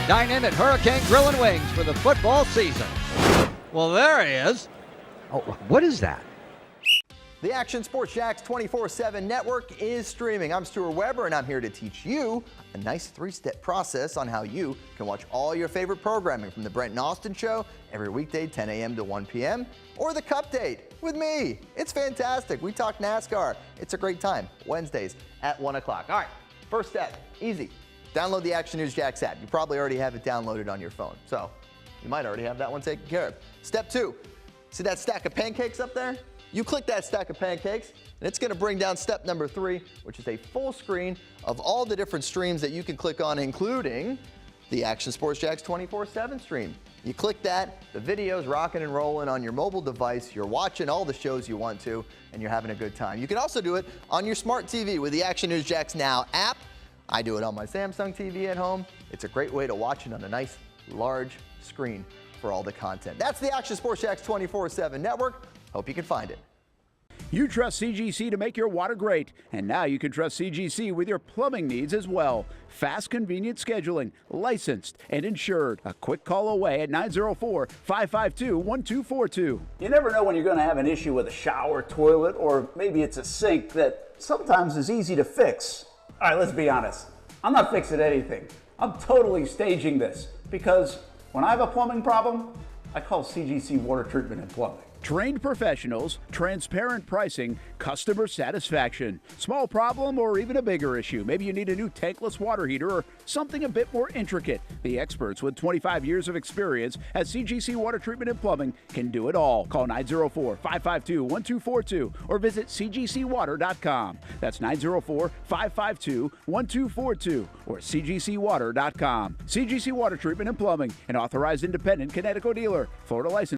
Dynamic Hurricane Grill and Wings for the football season. Well, there he is. Oh, what is that? The Action Sports Jax 24/7 network is streaming. I'm Stuart Weber, and I'm here to teach you a nice 3-step process on how you can watch all your favorite programming from the Brent and Austin Show every weekday 10 a.m. to 1 p.m. or the Cup Date with me. It's fantastic. We talk NASCAR. It's a great time. Wednesdays at 1 o'clock. All right, first step, easy. Download the Action News Jax app. You probably already have it downloaded on your phone, so you might already have that one taken care of. Step 2, see that stack of pancakes up there? You click that stack of pancakes, and it's going to bring down step number 3, which is a full screen of all the different streams that you can click on, including the Action Sports Jax 24/7 stream. You click that, the video's rocking and rolling on your mobile device. You're watching all the shows you want to, and you're having a good time. You can also do it on your smart TV with the Action News Jax Now app. I do it on my Samsung TV at home. It's a great way to watch it on a nice, large screen for all the content. That's the Action Sports Jax 24/7 network. Hope you can find it. You trust CGC to make your water great, and now you can trust CGC with your plumbing needs as well. Fast, convenient scheduling, licensed and insured. A quick call away at 904-552-1242. You never know when you're going to have an issue with a shower, toilet, or maybe it's a sink that sometimes is easy to fix. All right, let's be honest. I'm not fixing anything. I'm totally staging this because when I have a plumbing problem, I call CGC Water Treatment and Plumbing. Trained professionals, transparent pricing, customer satisfaction. Small problem or even a bigger issue. Maybe you need a new tankless water heater or something a bit more intricate. The experts with 25 years of experience at CGC Water Treatment and Plumbing can do it all. Call 904-552-1242 or visit cgcwater.com. That's 904-552-1242 or cgcwater.com. CGC Water Treatment and Plumbing, an authorized independent Connecticut dealer. Florida license.